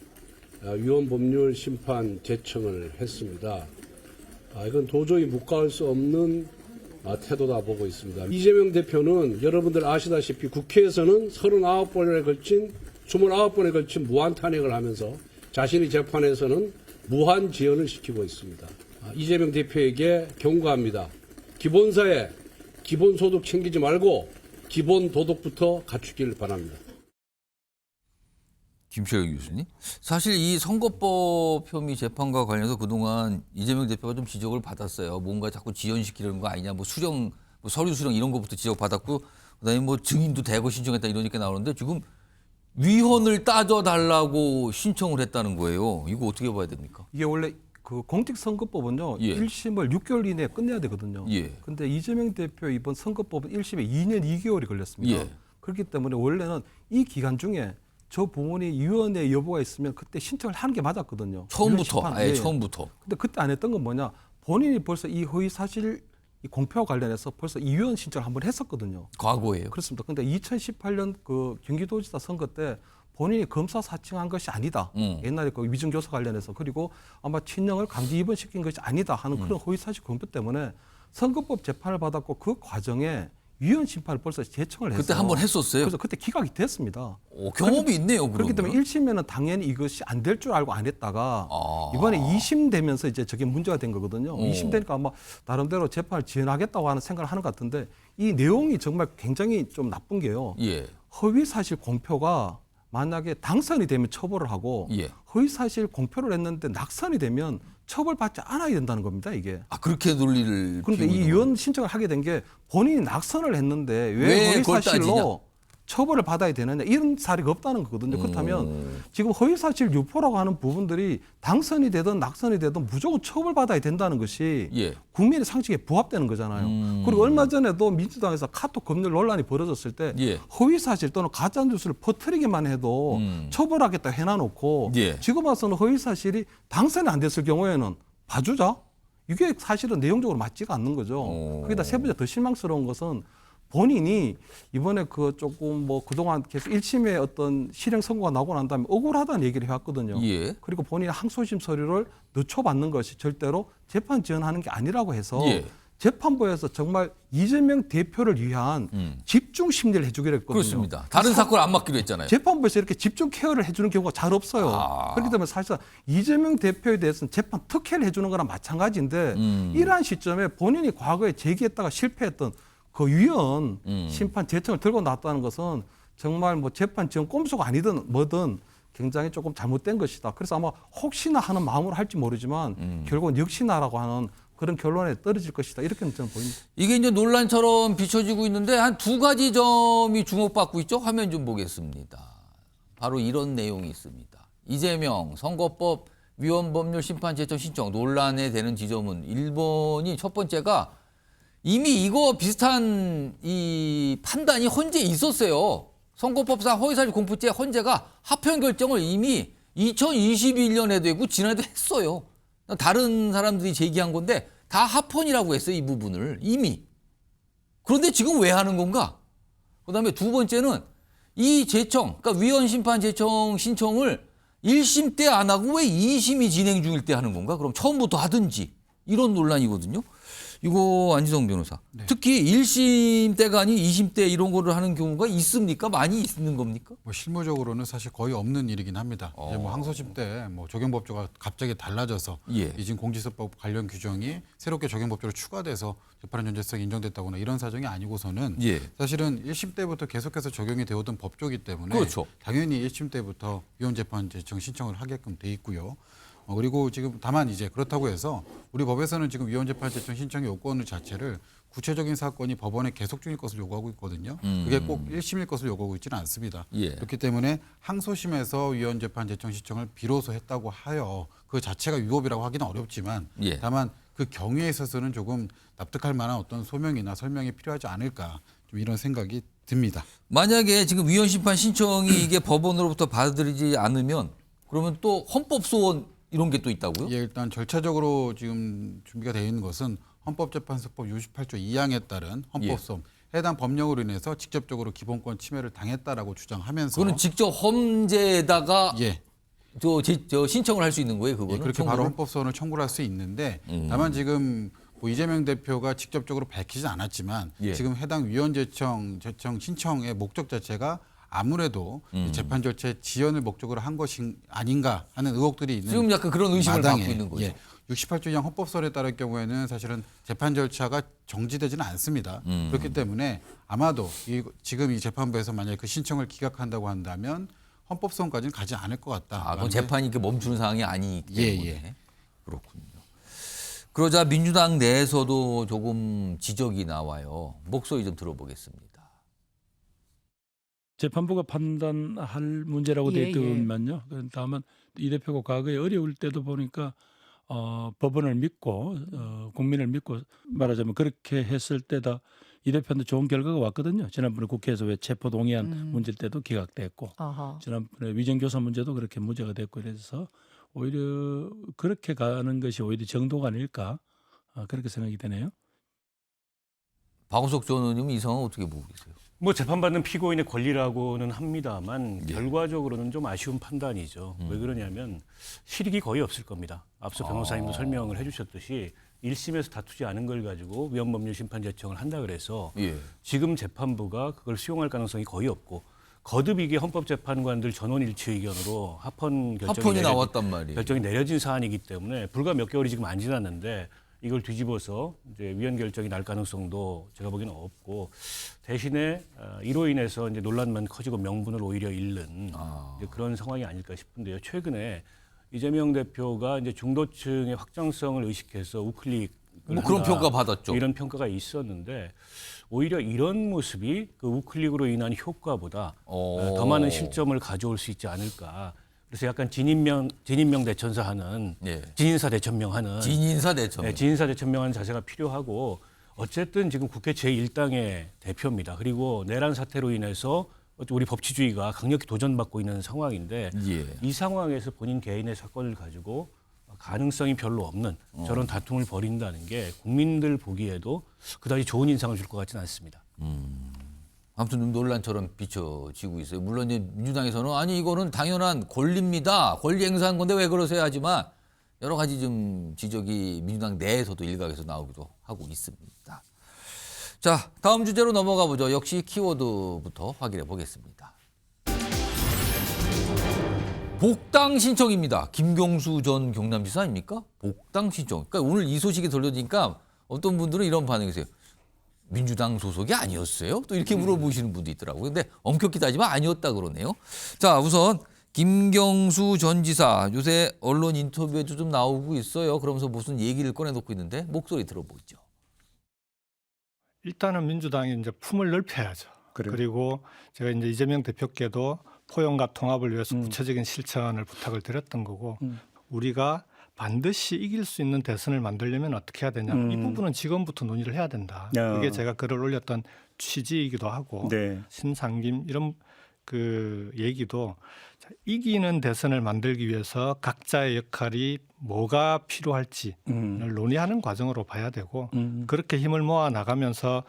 위헌 법률 심판 제청을 했습니다. 이건 도저히 묵과할 수 없는 태도다 보고 있습니다. 이재명 대표는 여러분들 아시다시피 국회에서는 39번에 걸친 무한 탄핵을 하면서 자신의 재판에서는 무한 지연을 시키고 있습니다. 이재명 대표에게 경고합니다. 기본사회, 기본소득 챙기지 말고 기본도덕부터 갖추길 바랍니다. 김철영 교수님. 사실 이 선거법 혐의 재판과 관련해서 그동안 이재명 대표가 좀 지적을 받았어요. 뭔가 자꾸 지연시키려는 거 아니냐. 뭐 수령, 뭐 서류 수령 이런 것부터 지적받았고 그다음에 뭐 증인도 대거 신청했다 이러니까 나오는데 지금 위헌을 따져달라고 신청을 했다는 거예요. 이거 어떻게 봐야 됩니까? 이게 원래 그 공직선거법은요. 1심을 6개월 이내에 끝내야 되거든요. 그런데 이재명 대표 이번 선거법은 1심에 2년 2개월이 걸렸습니다. 그렇기 때문에 원래는 이 기간 중에 저 부분이 위헌의 여부가 있으면 그때 신청을 하는 게 맞았거든요. 처음부터. 처음부터. 근데 그때 안 했던 건 뭐냐. 본인이 벌써 이 허위 사실 공표와 관련해서 벌써 이위헌 신청을 한번 했었거든요. 과거에요? 그렇습니다. 근데 2018년 그 경기도지사 선거 때 본인이 검사 사칭한 것이 아니다. 옛날에 그 위증교사 관련해서 그리고 아마 친형을 강제 입원시킨 것이 아니다 하는 그런 허위 사실 공표 때문에 선거법 재판을 받았고 그 과정에 위헌 심판을 벌써 제청을 했어요. 그때 한번 했었어요. 그래서 그때 기각이 됐습니다. 경험이 있네요. 그렇기 때문에 1심에는 당연히 이것이 안 될 줄 알고 안 했다가 이번에 2심 되면서 이제 저게 문제가 된 거거든요. 2심 되니까 아마 나름대로 재판을 지연하겠다고 하는 생각을 하는 것 같은데 이 내용이 정말 굉장히 좀 나쁜 게요. 허위 사실 공표가 만약에 당선이 되면 처벌을 하고 허위 사실 공표를 했는데 낙선이 되면 처벌받지 않아야 된다는 겁니다, 이게. 그렇게 논리를. 그런데 이 위헌 신청을 하게 된 게 본인이 낙선을 했는데 왜 허위 사실로 처벌을 받아야 되느냐 이런 사례가 없다는 거거든요. 그렇다면 지금 허위 사실 유포라고 하는 부분들이 당선이 되든 낙선이 되든 무조건 처벌받아야 된다는 것이 국민의 상식에 부합되는 거잖아요. 그리고 얼마 전에도 민주당에서 카톡 검열 논란이 벌어졌을 때 허위 사실 또는 가짜 뉴스를 퍼뜨리기만 해도 처벌하겠다 해놔놓고 지금 와서는 허위 사실이 당선이 안 됐을 경우에는 봐주자. 이게 사실은 내용적으로 맞지가 않는 거죠. 거기다 세 번째 더 실망스러운 것은 본인이 이번에 그 조금 뭐 그동안 계속 1심에 어떤 실형 선고가 나오고 난 다음에 억울하다는 얘기를 해왔거든요. 그리고 본인이 항소심 서류를 늦춰받는 것이 절대로 재판 지연하는 게 아니라고 해서 재판부에서 정말 이재명 대표를 위한 집중 심리를 해주기로 했거든요. 그렇습니다. 다른 사건 안 맡기로 했잖아요. 재판부에서 이렇게 집중 케어를 해주는 경우가 잘 없어요. 그렇기 때문에 사실상 이재명 대표에 대해서는 재판 특혜를 해주는 거랑 마찬가지인데 이러한 시점에 본인이 과거에 제기했다가 실패했던 그 위헌 심판 제청을 들고 나왔다는 것은 정말 뭐 재판 지연 꼼수가 아니든 뭐든 굉장히 조금 잘못된 것이다. 그래서 아마 혹시나 하는 마음으로 할지 모르지만 결국은 역시나라고 하는 그런 결론에 떨어질 것이다. 이렇게는 저는 보입니다. 이게 이제 논란처럼 비춰지고 있는데 한 두 가지 점이 주목받고 있죠. 화면 좀 보겠습니다. 바로 이런 내용이 있습니다. 이재명 선거법 위헌 법률 심판 제청 신청 논란에 되는 지점은 1번이 첫 번째가 이미 이거 비슷한 이 판단이 헌재에 있었어요. 선거법상 허위사실 공표죄 헌재가 합헌 결정을 이미 2021년에도 했고 지난해도 했어요. 다른 사람들이 제기한 건데 다 합헌이라고 했어요. 이 부분을 이미. 그런데 지금 왜 하는 건가? 그다음에 두 번째는 이 제청, 그러니까 위헌 심판 제청 신청을 1심 때 안 하고 왜 2심이 진행 중일 때 하는 건가? 그럼 처음부터 하든지 이런 논란이거든요. 이거 안지성 변호사. 특히 1심 때가 아닌 2심 때 이런 거를 하는 경우가 있습니까? 많이 있는 겁니까? 뭐 실무적으로는 사실 거의 없는 일이긴 합니다. 이제 뭐 항소심 때 뭐 적용법조가 갑자기 달라져서 이진 공직선거법 관련 규정이 새롭게 적용법조로 추가돼서 재판의 전제성이 인정됐다거나 이런 사정이 아니고서는 사실은 1심 때부터 계속해서 적용이 되어던 법조이기 때문에 당연히 1심 때부터 위헌 재판 제청 신청을 하게끔 돼 있고요. 그리고 지금 다만 이제 그렇다고 해서 우리 법에서는 지금 위헌 재판 제청 신청 요건 자체를 구체적인 사건이 법원에 계속 중일 것을 요구하고 있거든요. 그게 꼭 1심일 것을 요구하고 있지는 않습니다. 그렇기 때문에 항소심에서 위헌 재판 제청 신청을 비로소 했다고 하여 그 자체가 위법이라고 하기는 어렵지만 다만 그 경우에 있어서는 조금 납득할 만한 어떤 소명이나 설명이 필요하지 않을까 좀 이런 생각이 듭니다. 만약에 지금 위헌 심판 신청이 이게 법원으로부터 받아들이지 않으면 그러면 또 헌법 소원 이런 게 또 있다고요? 예, 일단 절차적으로 지금 준비가 되어 있는 것은 헌법재판소법 68조 2항에 따른 헌법소원 해당 법령으로 인해서 직접적으로 기본권 침해를 당했다라고 주장하면서 그거는 직접 험제에다가 저 신청을 할 수 있는 거예요, 그거는? 그렇게 청구를? 바로 헌법소원을 청구를 할 수 있는데 다만 지금 뭐 이재명 대표가 직접적으로 밝히지 않았지만 지금 해당 위헌 제청 신청의 목적 자체가 아무래도 재판 절차의 지연을 목적으로 한 것이 아닌가 하는 의혹들이 있는 지금 약간 그런 의심을 마당에, 받고 있는 거죠. 68조형 헌법소원에 따를 경우에는 사실은 재판 절차가 정지되지는 않습니다. 그렇기 때문에 아마도 지금 이 재판부에서 만약에 그 신청을 기각한다고 한다면 헌법소원까지는 가지 않을 것 같다. 그럼 재판이 이렇게 멈추는 상황이 아니기 때문에. 그렇군요. 그러자 민주당 내에서도 조금 지적이 나와요. 목소리 좀 들어보겠습니다. 재판부가 판단할 문제라고 되어 있더만요. 다만 이 대표가 과거에 어려울 때도 보니까 법원을 믿고 국민을 믿고 말하자면 그렇게 했을 때다 이 대표한테 좋은 결과가 왔거든요. 지난번에 국회에서 왜 체포동의안 문제 때도 기각됐고 지난번에 위정교사 문제도 그렇게 무죄가 됐고 이래서 오히려 그렇게 가는 것이 오히려 정도가 아닐까 그렇게 생각이 되네요. 박원석 전 의원님 이 상황 어떻게 보고 계세요? 뭐 재판받는 피고인의 권리라고는 합니다만 결과적으로는 좀 아쉬운 판단이죠. 왜 그러냐면 실익이 거의 없을 겁니다. 앞서 변호사님도 설명을 해주셨듯이 1심에서 다투지 않은 걸 가지고 위헌법률 심판 제청을 한다 그래서 지금 재판부가 그걸 수용할 가능성이 거의 없고 거듭 이게 헌법재판관들 전원일치 의견으로 합헌이 나왔단 말이에요. 결정이 내려진 사안이기 때문에 불과 몇 개월이 지금 안 지났는데 이걸 뒤집어서 이제 위헌 결정이 날 가능성도 제가 보기에는 없고 대신에 이로 인해서 이제 논란만 커지고 명분을 오히려 잃는 이제 그런 상황이 아닐까 싶은데요. 최근에 이재명 대표가 이제 중도층의 확장성을 의식해서 우클릭 뭐 그런 평가 받았죠. 이런 평가가 있었는데 오히려 이런 모습이 그 우클릭으로 인한 효과보다 더 많은 실점을 가져올 수 있지 않을까. 그래서 약간 진인명 대천사하는 진인사 대천명하는 진인사 대천명. 진인사 대천명하는 자세가 필요하고 어쨌든 지금 국회 제1당의 대표입니다. 그리고 내란 사태로 인해서 우리 법치주의가 강력히 도전받고 있는 상황인데 이 상황에서 본인 개인의 사건을 가지고 가능성이 별로 없는 저런 다툼을 벌인다는 게 국민들 보기에도 그다지 좋은 인상을 줄 것 같지는 않습니다. 아무튼 좀 논란처럼 비춰지고 있어요. 물론 이제 민주당에서는 아니 이거는 당연한 권리입니다. 권리 행사한 건데 왜 그러세요 하지만 여러 가지 좀 지적이 민주당 내에서도 일각에서 나오기도 하고 있습니다. 자, 다음 주제로 넘어가 보죠. 역시 키워드부터 확인해 보겠습니다. 복당 신청입니다. 김경수 전 경남지사 아닙니까? 복당 신청. 그러니까 오늘 이 소식이 들려지니까 어떤 분들은 이런 반응이세요. 민주당 소속이 아니었어요? 또 이렇게 물어보시는 분도 있더라고요. 근데 엄격히 따지면 아니었다 그러네요. 자, 우선 김경수 전 지사 요새 언론 인터뷰에도 좀 나오고 있어요. 그러면서 무슨 얘기를 꺼내놓고 있는데 목소리 들어보죠. 일단은 민주당이 이제 품을 넓혀야죠. 그리고 제가 이제 이재명 대표께도 포용과 통합을 위해서 구체적인 실천을 부탁을 드렸던 거고 우리가 반드시 이길 수 있는 대선을 만들려면 어떻게 해야 되냐. 이 부분은 지금부터 논의를 해야 된다. 그게 제가 글을 올렸던 취지이기도 하고 신상김 이런 그 얘기도 이기는 대선을 만들기 위해서 각자의 역할이 뭐가 필요할지를 논의하는 과정으로 봐야 되고 그렇게 힘을 모아 나가면서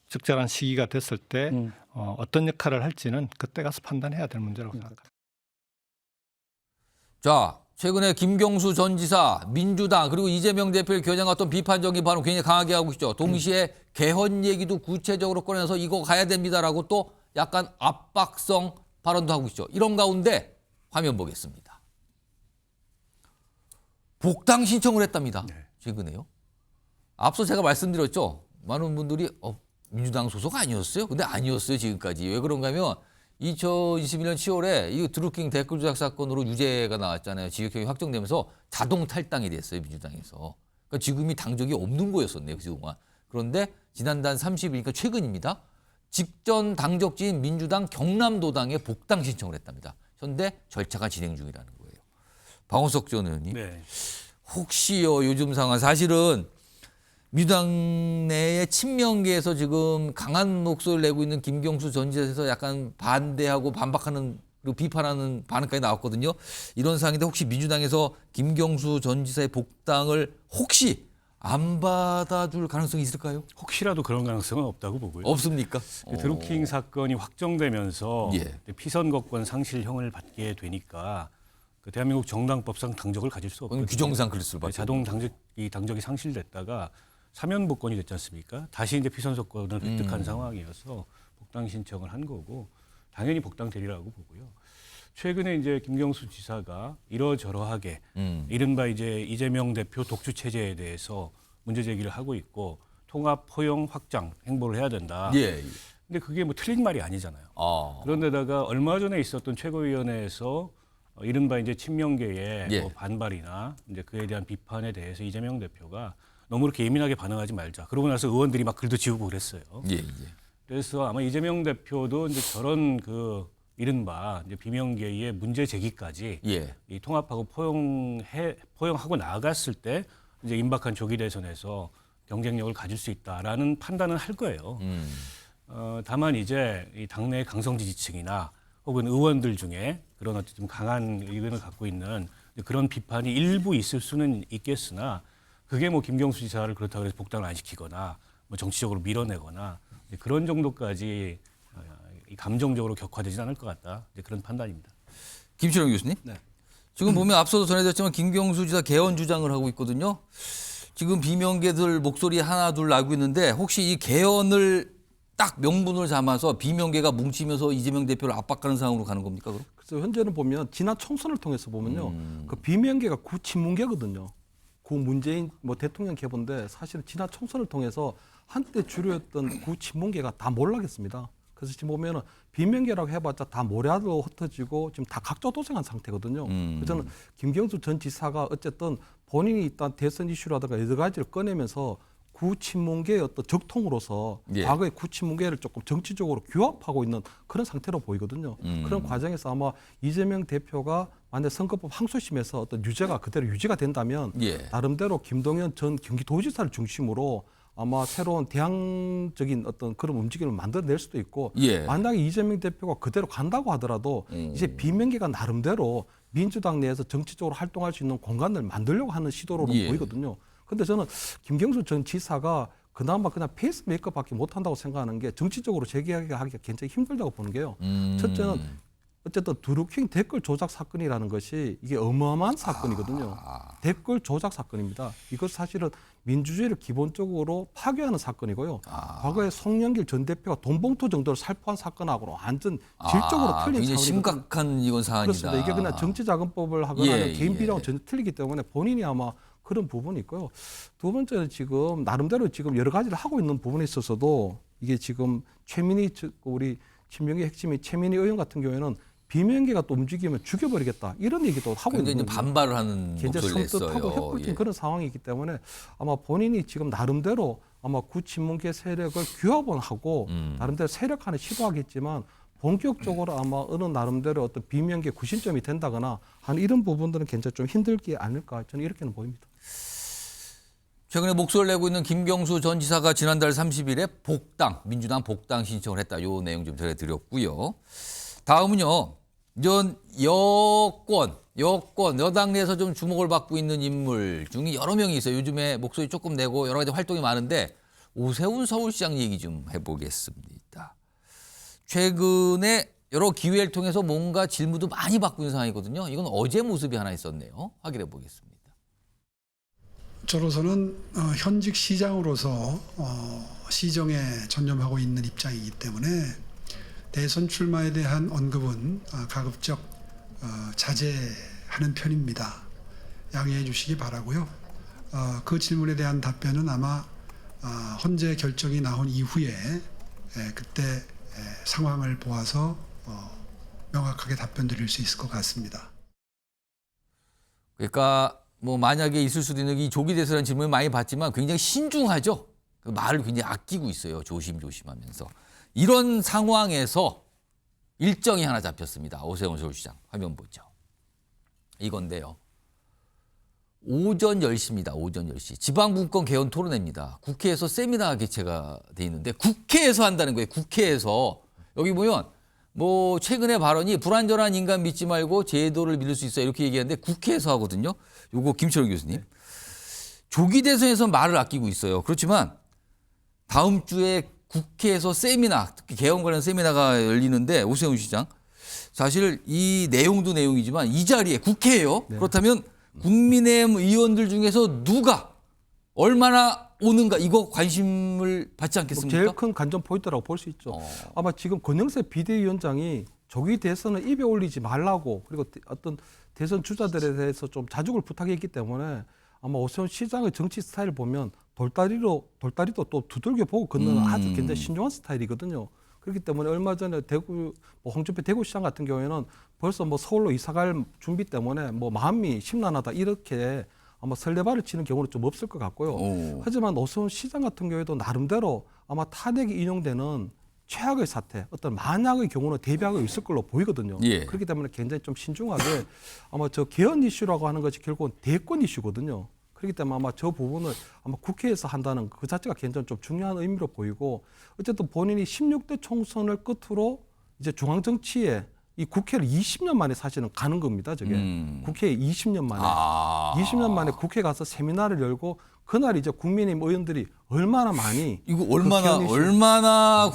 적절한 시기가 됐을 때 어떤 역할을 할지는 그때 가서 판단해야 될 문제라고 생각합니다. 자, 최근에 김경수 전 지사, 민주당 그리고 이재명 대표를 겨냥한 어떤 비판적인 발언 굉장히 강하게 하고 있죠. 동시에 개헌 얘기도 구체적으로 꺼내서 이거 가야 됩니다라고 또 약간 압박성 발언도 하고 있죠. 이런 가운데 화면 보겠습니다. 복당 신청을 했답니다. 최근에요. 앞서 제가 말씀드렸죠. 많은 분들이 민주당 소속 아니었어요? 근데 아니었어요, 지금까지. 왜 그런가 하면 2021년 7월에 이 드루킹 댓글 조작 사건으로 유죄가 나왔잖아요. 징역형이 확정되면서 자동 탈당이 됐어요, 민주당에서. 그러니까 지금이 당적이 없는 거였었네요, 그동안. 그런데 지난달 30일이니까 최근입니다. 직전 당적지인 민주당 경남도당에 복당 신청을 했답니다. 현재 절차가 진행 중이라는 거예요. 박원석 전 의원님. 네. 혹시요, 요즘 상황 사실은 민주당 내의 친명계에서 지금 강한 목소리를 내고 있는 김경수 전 지사에서 약간 반대하고 반박하는 그리고 비판하는 반응까지 나왔거든요. 이런 상황인데 혹시 민주당에서 김경수 전 지사의 복당을 혹시 안 받아줄 가능성이 있을까요? 혹시라도 그런 가능성은 없다고 보고요. 없습니까? 드루킹 사건이 확정되면서 예. 피선거권 상실형을 받게 되니까 그 대한민국 정당법상 당적을 가질 수 없거든요. 규정상 그럴 수밖에 자동 당적이 상실됐다가 사면복권이 됐지 않습니까? 다시 이제 피선거권을 획득한 상황이어서 복당 신청을 한 거고 당연히 복당되리라고 보고요. 최근에 이제 김경수 지사가 이러저러하게 이른바 이제 이재명 대표 독주 체제에 대해서 문제 제기를 하고 있고 통합 포용 확장 행보를 해야 된다. 예. 근데 그게 뭐 틀린 말이 아니잖아요. 그런데다가 얼마 전에 있었던 최고위원회에서 이른바 이제 친명계의 예. 뭐 반발이나 이제 그에 대한 비판에 대해서 이재명 대표가 너무 그렇게 예민하게 반응하지 말자. 그러고 나서 의원들이 막 글도 지우고 그랬어요. 예. 그래서 아마 이재명 대표도 이제 저런 그 이른바 이제 비명계의 문제 제기까지 예. 이 통합하고 포용하고 나아갔을 때 이제 임박한 조기 대선에서 경쟁력을 가질 수 있다라는 판단은 할 거예요. 다만 이제 이 당내 강성 지지층이나 혹은 의원들 중에 그런 어떤 좀 강한 의견을 갖고 있는 그런 비판이 일부 있을 수는 있겠으나 그게 뭐 김경수 지사를 그렇다고 해서 복당을 안 시키거나 뭐 정치적으로 밀어내거나 그런 정도까지 감정적으로 격화되지 않을 것 같다. 그런 판단입니다. 김철영 교수님. 네. 지금 보면 앞서도 전해졌지만 김경수 지사 개헌 주장을 하고 있거든요. 지금 비명계들 목소리 하나 둘 나고 있는데 혹시 이 개헌을 딱 명분을 삼아서 비명계가 뭉치면서 이재명 대표를 압박하는 상황으로 가는 겁니까? 그럼? 그래서 현재는 보면 지난 총선을 통해서 보면요, 그 비명계가 구친문계거든요. 구 문재인 뭐 대통령 계보인데 사실은 지난 총선을 통해서 한때 주류였던 구친문계가 다 몰락했습니다. 그래서 지금 보면은 비명계라고 해봤자 다 모래알로 흩어지고 지금 다 각자도생한 상태거든요. 그래서 저는 김경수 전 지사가 어쨌든 본인이 일단 대선 이슈라든가 여러 가지를 꺼내면서 구친문계의 어떤 적통으로서 예. 과거의 구친문계를 조금 정치적으로 규합하고 있는 그런 상태로 보이거든요. 그런 과정에서 아마 이재명 대표가 만약 선거법 항소심에서 어떤 유죄가 그대로 유지가 된다면 예. 나름대로 김동연 전 경기도지사를 중심으로 아마 새로운 대항적인 어떤 그런 움직임을 만들어낼 수도 있고 예. 만약에 이재명 대표가 그대로 간다고 하더라도 이제 비명계가 나름대로 민주당 내에서 정치적으로 활동할 수 있는 공간을 만들려고 하는 시도로 예. 보이거든요. 근데 저는 김경수 전 지사가 그나마 그냥 페이스 메이커밖에 못한다고 생각하는 게 정치적으로 재개하기가 굉장히 힘들다고 보는 게요. 첫째는 어쨌든 드루킹 댓글 조작 사건이라는 것이 이게 어마어마한 사건이거든요. 댓글 조작 사건입니다. 이것 사실은 민주주의를 기본적으로 파괴하는 사건이고요. 과거에 송영길 전 대표가 돈봉투 정도를 살포한 사건하고는 완전 질적으로 틀린 굉장히 사건이거든요. 심각한 이건 사안이다. 그렇습니다. 이게 그냥 정치자금법을 하거나 예, 개인 비리하고 예. 전혀 틀리기 때문에 본인이 아마 그런 부분이 있고요. 두 번째는 지금 나름대로 지금 여러 가지를 하고 있는 부분에 있어서도 이게 지금 최민희 우리 친명계 핵심인 최민희 의원 같은 경우에는 비명계가 또 움직이면 죽여버리겠다 이런 얘기도 하고 있는 굉장히 거예요. 반발을 하는 굉장히 목소리를 섬뜩하고 냈어요. het불진 예. 그런 상황이기 때문에 아마 본인이 지금 나름대로 아마 구친문계 세력을 규합원하고 나름대로 세력화는 시도하겠지만 본격적으로 아마 어느 나름대로 어떤 비명계 구심점이 된다거나 하는 이런 부분들은 굉장히 좀 힘들지 않을까 저는 이렇게는 보입니다. 최근에 목소리를 내고 있는 김경수 전 지사가 지난달 30일에 민주당 복당 신청을 했다. 이 내용 좀 전해드렸고요. 다음은요. 전 여당 내에서 좀 주목을 받고 있는 인물 중에 여러 명이 있어요. 요즘에 목소리 조금 내고 여러 가지 활동이 많은데 오세훈 서울시장 얘기 좀 해보겠습니다. 최근에 여러 기회를 통해서 뭔가 질문도 많이 받고 있는 상황이거든요. 이건 어제 모습이 하나 있었네요. 확인해 보겠습니다. 저로서는 현직 시장으로서 시정에 전념하고 있는 입장이기 때문에 대선 출마에 대한 언급은 가급적 자제하는 편입니다. 양해해 주시기 바라고요. 그 질문에 대한 답변은 아마 헌재 결정이 나온 이후에 그때 상황을 보아서 명확하게 답변 드릴 수 있을 것 같습니다. 그러니까 뭐 만약에 있을 수도 있는 이 조기 대선이라는 질문을 많이 받지만 굉장히 신중하죠. 그 말을 굉장히 아끼고 있어요. 조심조심하면서. 이런 상황에서 일정이 하나 잡혔습니다. 오세훈 서울시장 화면 보죠. 이건데요. 오전 10시입니다. 오전 10시. 지방분권 개헌 토론회입니다. 국회에서 세미나 개최가 돼 있는데 국회에서 한다는 거예요. 국회에서. 여기 보면 뭐 최근에 발언이 불완전한 인간 믿지 말고 제도를 믿을 수 있어요. 이렇게 얘기하는데 국회에서 하거든요. 요거 김철웅 교수님. 조기 대선에서 말을 아끼고 있어요. 그렇지만 다음 주에 국회에서 세미나, 특히 개헌 관련 세미나가 열리는데 오세훈 시장. 사실 이 내용도 내용이지만 이 자리에 국회예요. 그렇다면 국민의힘 의원들 중에서 누가 얼마나 오는가 이거 관심을 받지 않겠습니까? 제일 큰 관전 포인트라고 볼 수 있죠. 아마 지금 권영세 비대위원장이 조기 대선을 입에 올리지 말라고 그리고 어떤 대선 주자들에 대해서 좀 자죽을 부탁했기 때문에 아마 오세훈 시장의 정치 스타일을 보면 돌다리도 또 두들겨 보고 걷는 아주 굉장히 신중한 스타일이거든요. 그렇기 때문에 얼마 전에 대구 홍준표 대구시장 같은 경우에는 벌써 뭐 서울로 이사갈 준비 때문에 뭐 마음이 심란하다 이렇게 아마 설레발을 치는 경우는 좀 없을 것 같고요. 하지만 오세훈 시장 같은 경우에도 나름대로 아마 탄핵이 인용되는 최악의 사태, 어떤 만약의 경우는 대비하고 있을 걸로 보이거든요. 예. 그렇기 때문에 굉장히 좀 신중하게 아마 저 개헌 이슈라고 하는 것이 결국은 대권 이슈거든요. 그렇기 때문에 아마 저 부분을 아마 국회에서 한다는 그 자체가 굉장히 좀 중요한 의미로 보이고 어쨌든 본인이 16대 총선을 끝으로 이제 중앙 정치에 이 국회를 20년 만에 사실은 가는 겁니다. 저게 국회에 20년 만에 20년 만에 국회 가서 세미나를 열고 그날 이제 국민의힘 의원들이 얼마나 많이 이거 얼마나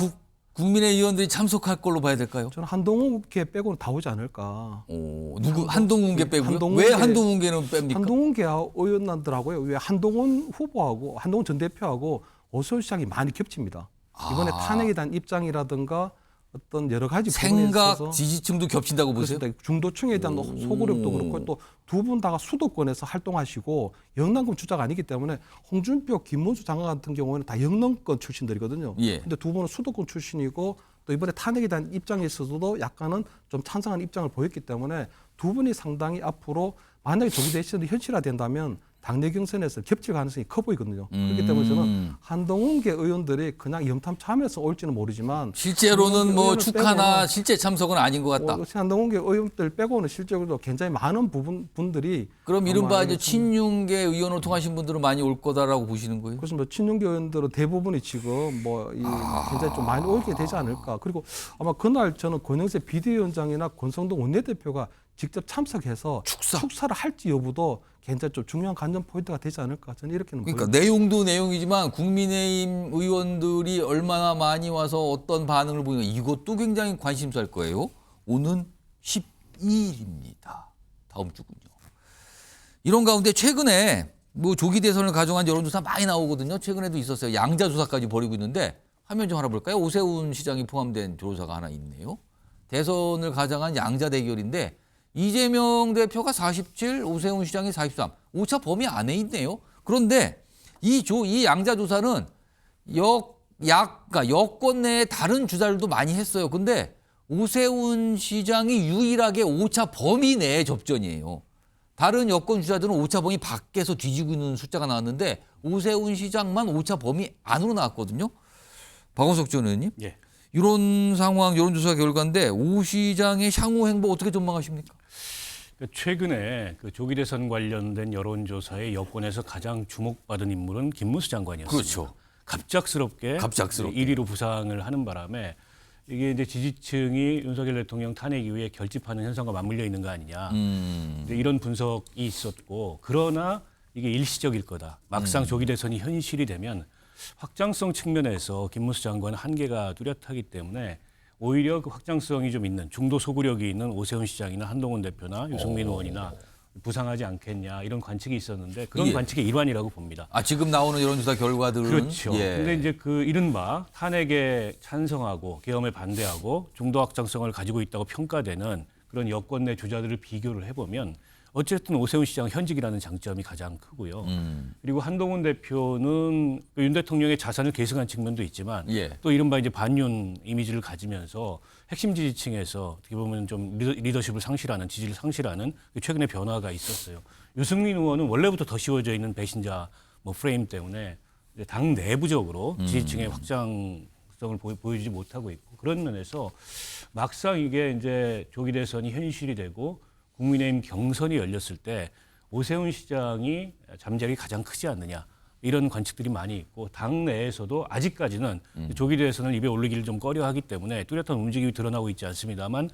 국민의 의원들이 참석할 걸로 봐야 될까요? 저는 한동훈 국회 빼고는 다 오지 않을까. 누구 한동훈 개 빼고요? 왜 한동훈 개는 뺍니까? 한동훈 개 의원들하고요. 왜 한동훈 후보하고 한동훈 전 대표하고 오세훈 시장이 많이 겹칩니다. 이번에 탄핵에 대한 입장이라든가 어떤 여러 가지 생각, 지지층도 겹친다고 보세요? 그렇습니다. 중도층에 대한 소구력도 그렇고 또 두 분 다가 수도권에서 활동하시고 영남권 주자가 아니기 때문에 홍준표, 김문수 장관 같은 경우에는 다 영남권 출신들이거든요. 근데 두 분은 수도권 출신이고 또 이번에 탄핵에 대한 입장에 있어서도 약간은 좀 찬성하는 입장을 보였기 때문에 두 분이 상당히 앞으로 만약에 조기 대선이 현실화된다면 당내 경선에서 겹칠 가능성이 커 보이거든요. 그렇기 때문에 저는 한동훈계 의원들이 그냥 염탐참에서 올지는 모르지만 실제로는 뭐 축하나 실제 참석은 아닌 것 같다. 한동훈계 의원들 빼고는 실제로도 굉장히 많은 분들이 그럼 이른바 이제 친윤계 의원으로 통하신 분들은 많이 올 거다라고 보시는 거예요? 그렇습니다. 친윤계 의원들은 대부분이 지금 굉장히 좀 많이 오게 되지 않을까. 그리고 아마 그날 저는 권영세 비대위원장이나 권성동 원내대표가 직접 참석해서 축사를 할지 여부도 굉장히 좀 중요한 관전 포인트가 되지 않을까 저는 이렇게는 그러니까 내용도 내용이지만 국민의힘 의원들이 얼마나 많이 와서 어떤 반응을 보이는가 이것도 굉장히 관심사일 거예요. 오는 12일입니다. 다음 주군요. 이런 가운데 최근에 뭐 조기 대선을 가정한 여론조사 많이 나오거든요. 최근에도 있었어요. 양자 조사까지 벌이고 있는데 화면 좀 하나 볼까요? 오세훈 시장이 포함된 조사가 하나 있네요. 대선을 가정한 양자 대결인데 이재명 대표가 47, 오세훈 시장이 43. 오차 범위 안에 있네요. 그런데 이 양자 조사는 그러니까 여권 내에 다른 주자들도 많이 했어요. 근데 오세훈 시장이 유일하게 오차 범위 내의 접전이에요. 다른 여권 주자들은 오차 범위 밖에서 뒤지고 있는 숫자가 나왔는데 오세훈 시장만 오차 범위 안으로 나왔거든요. 박원석 전 의원님. 예. 이런 상황 여론조사 결과인데 오 시장의 향후 행보 어떻게 전망하십니까? 최근에 그 조기 대선 관련된 여론조사에 여권에서 가장 주목받은 인물은 김문수 장관이었습니다. 그렇죠. 갑작스럽게 1위로 부상을 하는 바람에 이게 이제 지지층이 윤석열 대통령 탄핵 이후에 결집하는 현상과 맞물려 있는 거 아니냐. 이런 분석이 있었고 그러나 이게 일시적일 거다. 막상 조기 대선이 현실이 되면 확장성 측면에서 김문수 장관은 한계가 뚜렷하기 때문에 오히려 그 확장성이 좀 있는 중도 소구력이 있는 오세훈 시장이나 한동훈 대표나 유승민 의원이나 부상하지 않겠냐 이런 관측이 있었는데 그런 예. 관측의 일환이라고 봅니다. 아, 지금 나오는 여론조사 결과들은 그렇죠. 예. 근데 이제 그 이른바 탄핵에 찬성하고 계엄에 반대하고 중도 확장성을 가지고 있다고 평가되는 그런 여권 내 주자들을 비교를 해보면 어쨌든 오세훈 시장 현직이라는 장점이 가장 크고요. 그리고 한동훈 대표는 윤 대통령의 자산을 계승한 측면도 있지만 예. 또 이른바 이제 반윤 이미지를 가지면서 핵심 지지층에서 어떻게 보면 좀 리더십을 상실하는 지지를 상실하는 최근의 변화가 있었어요. 유승민 의원은 원래부터 더 씌워져 있는 배신자 프레임 때문에 이제 당 내부적으로 지지층의 확장성을 보여주지 못하고 있고 그런 면에서 막상 이게 이제 조기 대선이 현실이 되고 국민의힘 경선이 열렸을 때 오세훈 시장이 잠재력이 가장 크지 않느냐 이런 관측들이 많이 있고 당 내에서도 아직까지는 조기 대선을 입에 올리기를 좀 꺼려하기 때문에 뚜렷한 움직임이 드러나고 있지 않습니다만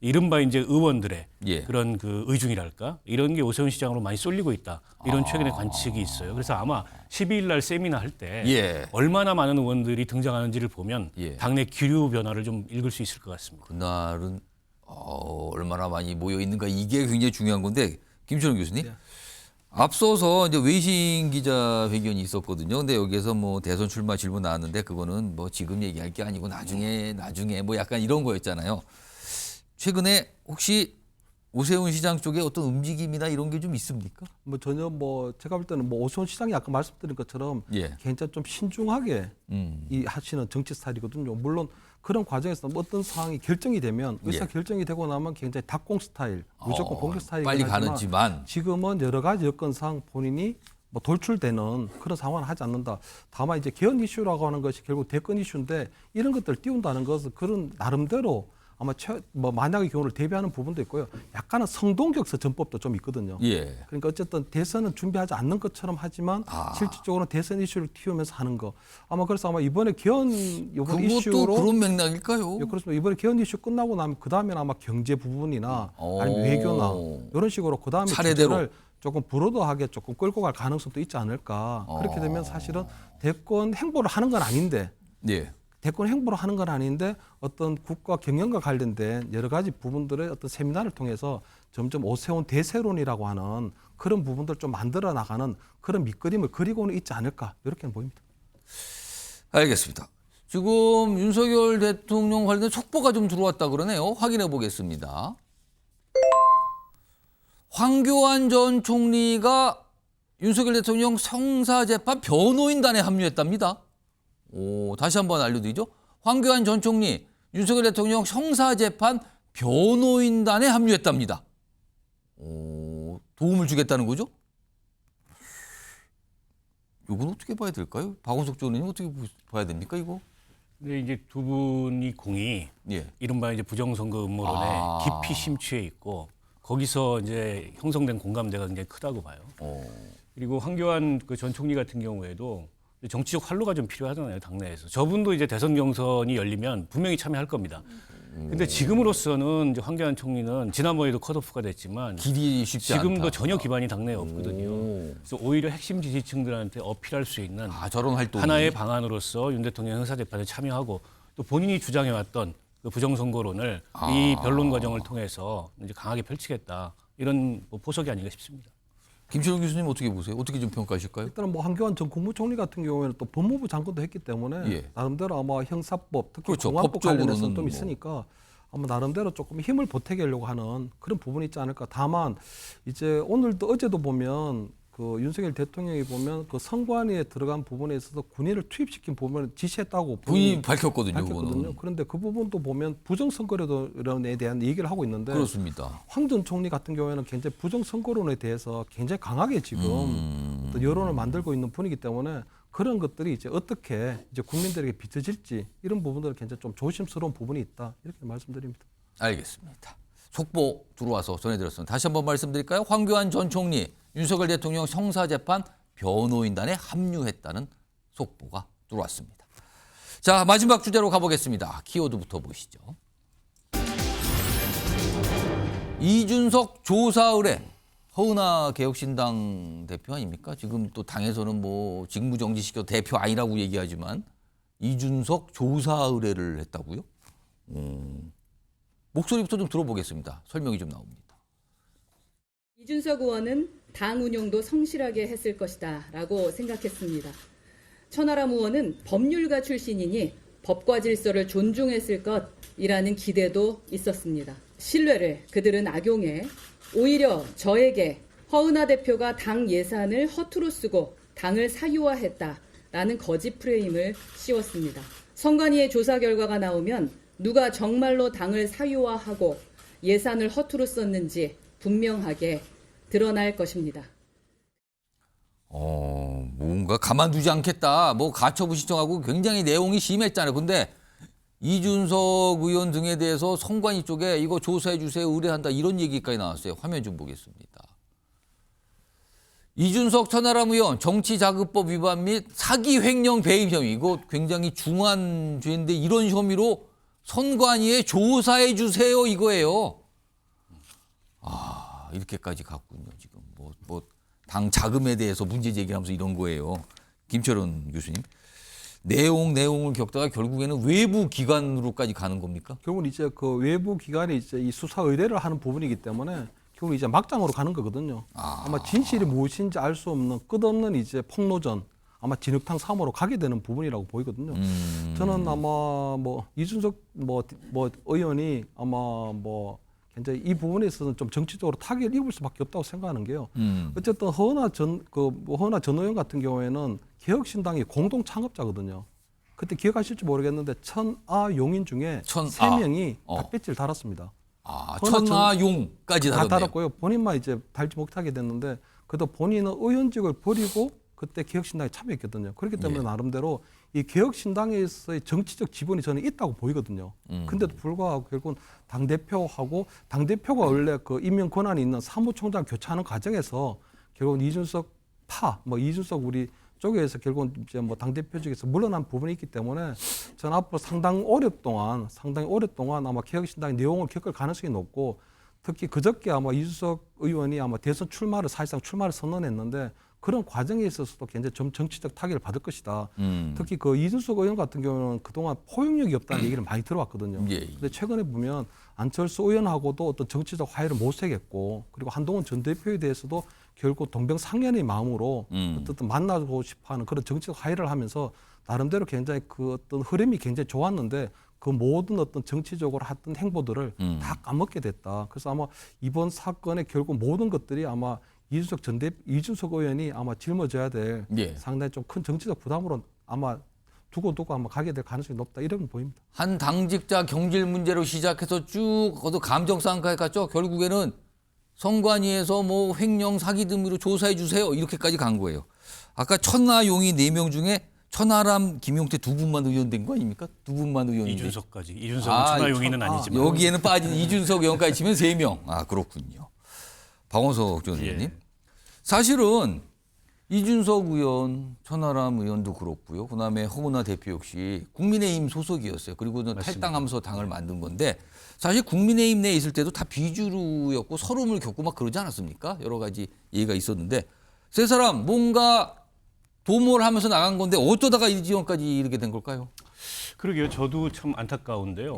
이른바 이제 의원들의 그런 그 의중이랄까 이런 게 오세훈 시장으로 많이 쏠리고 있다 이런 최근의 관측이 있어요. 그래서 아마 12일 날 세미나 할 때 얼마나 많은 의원들이 등장하는지를 보면 당내 기류 변화를 좀 읽을 수 있을 것 같습니다. 그날은 얼마나 많이 모여 있는가 이게 굉장히 중요한 건데 김철웅 교수님 앞서서 이제 외신 기자회견이 있었거든요. 근데 여기에서 뭐 대선 출마 질문 나왔는데 그거는 뭐 지금 얘기할 게 아니고 나중에 뭐 약간 이런 거였잖아요. 최근에 혹시 오세훈 시장 쪽에 어떤 움직임이나 이런 게 좀 있습니까? 뭐 전혀 뭐 제가 볼 때는 뭐 오세훈 시장이 아까 말씀드린 것처럼 굉장히 좀 신중하게 이 하시는 정치 스타일이거든요. 물론 그런 과정에서 어떤 상황이 결정이 되면 의사 결정이 되고 나면 굉장히 닭공 스타일, 무조건 공격 스타일이긴 빨리 하지만 가는지만 지금은 여러 가지 여건상 본인이 뭐 돌출되는 그런 상황을 하지 않는다. 다만 이제 개헌 이슈라고 하는 것이 결국 대권 이슈인데 이런 것들을 띄운다는 것은 그런 나름대로 아마 뭐 만약의 경우를 대비하는 부분도 있고요. 약간은 성동격서 전법도 좀 있거든요. 그러니까 어쨌든 대선은 준비하지 않는 것처럼 하지만 실질적으로 대선 이슈를 띄우면서 하는 거. 아마 그래서 아마 이번에 개헌 이번 이슈로 그것도 그런 맥락일까요? 그렇습니다. 이번에 개헌 이슈 끝나고 나면 그 다음에는 아마 경제 부분이나 아니면 외교나 이런 식으로 그 다음에 차례대로 조금 브로드하게 조금 끌고 갈 가능성도 있지 않을까. 그렇게 되면 사실은 대권 행보를 하는 건 아닌데. 대권 행보를 하는 건 아닌데 어떤 국가 경영과 관련된 여러 가지 부분들의 어떤 세미나를 통해서 점점 오세훈 대세론이라고 하는 그런 부분들을 좀 만들어 나가는 그런 밑그림을 그리고는 있지 않을까 이렇게는 보입니다. 알겠습니다. 지금 윤석열 대통령 관련된 촉보가 좀 들어왔다 그러네요. 확인해 보겠습니다. 황교안 전 총리가 윤석열 대통령 성사재판 변호인단에 합류했답니다. 다시 한번 알려드리죠. 황교안 전 총리, 윤석열 대통령 형사재판 변호인단에 합류했답니다. 도움을 주겠다는 거죠? 이건 어떻게 봐야 될까요? 박원석 전 의원님 어떻게 봐야 됩니까, 이거? 근데 이제 두 분이 공이 이른바 이제 부정선거 음모론에 깊이 심취해 있고 거기서 이제 형성된 공감대가 굉장히 크다고 봐요. 그리고 황교안 그 전 총리 같은 경우에도 정치적 활로가 좀 필요하잖아요, 당내에서. 저분도 이제 대선 경선이 열리면 분명히 참여할 겁니다. 근데 지금으로서는 이제 황교안 총리는 지난번에도 컷오프가 됐지만 길이 쉽지 않다. 지금도 전혀 기반이 당내에 없거든요. 그래서 오히려 핵심 지지층들한테 어필할 수 있는 저런 활동이 하나의 방안으로서 윤 대통령 형사재판에 참여하고 또 본인이 주장해왔던 그 부정선거론을 이 변론 과정을 통해서 이제 강하게 펼치겠다. 이런 포석이 아닌가 싶습니다. 김철웅 교수님 어떻게 보세요? 어떻게 좀 평가하실까요? 일단은 뭐 황교안 전 국무총리 같은 경우에는 또 법무부 장관도 했기 때문에 나름대로 아마 형사법 특히 공안법 관련해서는 좀 있으니까 아마 나름대로 조금 힘을 보태려고 하는 그런 부분이 있지 않을까. 다만 이제 오늘도 어제도 보면 그 윤석열 대통령이 보면 그 선관위에 들어간 부분에 있어서 군인을 투입시킨 부분을 지시했다고 본인이 밝혔거든요. 그런데 그 부분도 보면 부정선거론에 대한 얘기를 하고 있는데 그렇습니다. 황 전 총리 같은 경우에는 굉장히 부정선거론에 대해서 굉장히 강하게 지금 또 여론을 만들고 있는 분이기 때문에 그런 것들이 이제 어떻게 이제 국민들에게 비춰질지 이런 부분들은 굉장히 좀 조심스러운 부분이 있다 이렇게 말씀드립니다. 알겠습니다. 속보 들어와서 전해드렸습니다. 다시 한번 말씀드릴까요? 황교안 전 총리 윤석열 대통령 형사재판 변호인단에 합류했다는 속보가 들어왔습니다. 자, 마지막 주제로 가보겠습니다. 키워드부터 보시죠. 이준석 조사 의뢰. 허은하 개혁신당 대표 아닙니까? 지금 또 당에서는 뭐 직무정지시켜 대표 아니라고 얘기하지만 이준석 조사 의뢰를 했다고요? 목소리부터 좀 들어보겠습니다. 설명이 좀 나옵니다. 이준석 의원은 당 운영도 성실하게 했을 것이다 라고 생각했습니다. 천하람 의원은 법률가 출신이니 법과 질서를 존중했을 것이라는 기대도 있었습니다. 신뢰를 그들은 악용해 오히려 저에게 허은하 대표가 당 예산을 허투루 쓰고 당을 사유화했다라는 거짓 프레임을 씌웠습니다. 선관위의 조사 결과가 나오면 누가 정말로 당을 사유화하고 예산을 허투루 썼는지 분명하게 드러날 것입니다. 뭔가 가만두지 않겠다. 뭐 가처분 신청하고 굉장히 내용이 심했잖아요. 근데 이준석 의원 등에 대해서 선관위 쪽에 이거 조사해 주세요, 의뢰한다 이런 얘기까지 나왔어요. 화면 좀 보겠습니다. 이준석 천하람 의원 정치자금법 위반 및 사기 횡령 배임 혐의, 이거 굉장히 중한 죄인데 이런 혐의로 선관위에 조사해 주세요 이거예요. 이렇게까지 갔군요. 지금 당 자금에 대해서 문제 제기하면서 이런 거예요. 김철원 교수님. 내용을 겪다가 결국에는 외부 기관으로까지 가는 겁니까? 결국은 이제 그 외부 기관이 이제 이 수사 의뢰를 하는 부분이기 때문에 결국 이제 막장으로 가는 거거든요. 아마 진실이 무엇인지 알 수 없는 끝없는 이제 폭로전, 아마 진흙탕 3호로 가게 되는 부분이라고 보이거든요. 저는 아마 이준석 의원이 아마 굉장히 이 부분에 있어서는 좀 정치적으로 타격을 입을 수밖에 없다고 생각하는 게요. 어쨌든 허은하 전 의원 같은 경우에는 개혁신당의 공동 창업자거든요. 그때 기억하실지 모르겠는데 천하용인 중에 3명이 다 배지를 달았습니다. 천하용까지 달았네요. 다 달았고요. 본인만 이제 달지 못하게 됐는데 그래도 본인은 의원직을 버리고 그때 개혁신당에 참여했거든요. 그렇기 때문에 나름대로 이 개혁신당에서의 정치적 지분이 저는 있다고 보이거든요. 근데도 불구하고 결국은 당대표가 원래 그 임명 권한이 있는 사무총장 교체하는 과정에서 결국은 이준석 이준석 우리 쪽에서 결국은 이제 당대표직에서 물러난 부분이 있기 때문에 저는 앞으로 상당히 오랫동안 아마 개혁신당의 내용을 겪을 가능성이 높고 특히 그저께 아마 이준석 의원이 아마 대선 사실상 출마를 선언했는데 그런 과정에 있어서도 굉장히 좀 정치적 타격을 받을 것이다. 특히 그 이준석 의원 같은 경우는 그동안 포용력이 없다는 얘기를 많이 들어왔거든요. 그런데 최근에 보면 안철수 의원하고도 어떤 정치적 화해를 모색했고 그리고 한동훈 전 대표에 대해서도 결국 동병상련의 마음으로 어떤 만나고 싶어하는 그런 정치적 화해를 하면서 나름대로 굉장히 그 어떤 흐름이 굉장히 좋았는데 그 모든 어떤 정치적으로 했던 행보들을 다 까먹게 됐다. 그래서 아마 이번 사건의 결국 모든 것들이 아마 이준석 의원이 아마 짊어져야 될 상당히 좀 큰 정치적 부담으로 아마 두고 아마 가게 될 가능성이 높다 이런 보입니다. 한 당직자 경질 문제로 시작해서 쭉 감정싸움까지 갔죠. 결국에는 선관위에서 횡령 사기 등으로 조사해 주세요 이렇게까지 간 거예요. 아까 천하용이 4명 중에 천하람, 김용태 2분만 의원된 거 아닙니까? 2분만 의원인데. 이준석까지. 이준석은 천하용이는 아니지만. 여기에는 빠진 이준석 의원까지 치면 3명. 그렇군요. 박원석 전 의원님. 사실은 이준석 의원, 천하람 의원도 그렇고요. 그다음에 허은하 대표 역시 국민의힘 소속이었어요. 그리고 탈당하면서 당을 만든 건데 사실 국민의힘 내에 있을 때도 다 비주류였고 서름을 겪고 막 그러지 않았습니까? 여러 가지 얘기가 있었는데 세 사람 뭔가 도모를 하면서 나간 건데 어쩌다가 이 지원까지 이렇게 된 걸까요? 그러게요. 저도 참 안타까운데요.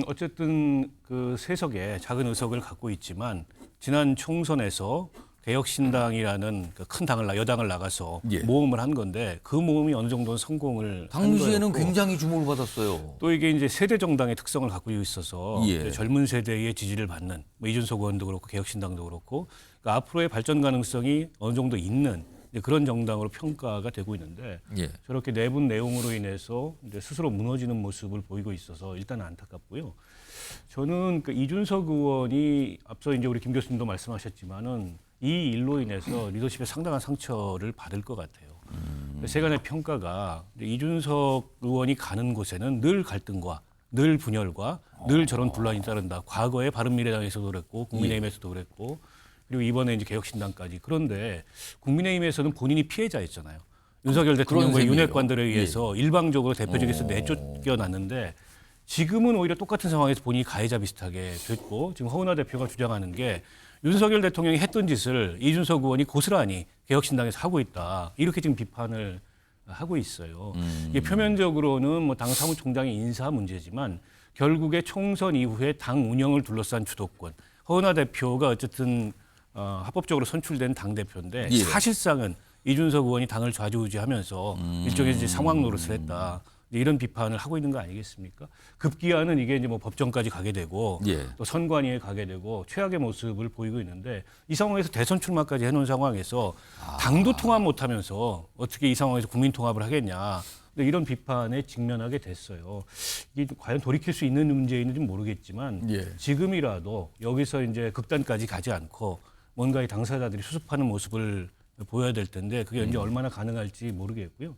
어쨌든 그 세석의 작은 의석을 갖고 있지만 지난 총선에서 개혁신당이라는 그 큰 여당을 나가서 모험을 한 건데 그 모험이 어느 정도는 성공을 당시에는 굉장히 주목을 받았어요. 또 이게 이제 세대 정당의 특성을 갖고 있어서 젊은 세대의 지지를 받는 이준석 의원도 그렇고 개혁신당도 그렇고 그러니까 앞으로의 발전 가능성이 어느 정도 있는 그런 정당으로 평가가 되고 있는데 저렇게 내분 내용으로 인해서 이제 스스로 무너지는 모습을 보이고 있어서 일단 안타깝고요. 저는 그 이준석 의원이 앞서 이제 우리 김 교수님도 말씀하셨지만은 이 일로 인해서 리더십에 상당한 상처를 받을 것 같아요. 세간의 평가가 이준석 의원이 가는 곳에는 늘 갈등과 늘 분열과 늘 저런 분란이 따른다. 과거에 바른미래당에서도 그랬고 국민의힘에서도 그랬고 그리고 이번에 이제 개혁신당까지. 그런데 국민의힘에서는 본인이 피해자였잖아요. 윤석열 대통령과 윤핵관들에 의해서 일방적으로 대표직에서 내쫓겨났는데 지금은 오히려 똑같은 상황에서 본인이 가해자 비슷하게 됐고 지금 허은하 대표가 주장하는 게 윤석열 대통령이 했던 짓을 이준석 의원이 고스란히 개혁신당에서 하고 있다. 이렇게 지금 비판을 하고 있어요. 이게 표면적으로는 당 사무총장의 인사 문제지만 결국에 총선 이후에 당 운영을 둘러싼 주도권. 허은하 대표가 어쨌든 합법적으로 선출된 당 대표인데 예. 사실상은 이준석 의원이 당을 좌지우지하면서 일종의 이제 상황 노릇을 했다. 이런 비판을 하고 있는 거 아니겠습니까? 급기야는 이게 이제 뭐 법정까지 가게 되고 예. 또 선관위에 가게 되고 최악의 모습을 보이고 있는데 이 상황에서 대선 출마까지 해놓은 상황에서 당도 통합 못하면서 어떻게 이 상황에서 국민 통합을 하겠냐. 근데 이런 비판에 직면하게 됐어요. 이게 과연 돌이킬 수 있는 문제인지 모르겠지만 예. 지금이라도 여기서 이제 극단까지 가지 않고 뭔가 이 당사자들이 수습하는 모습을 보여야 될 텐데 그게 이제 얼마나 가능할지 모르겠고요.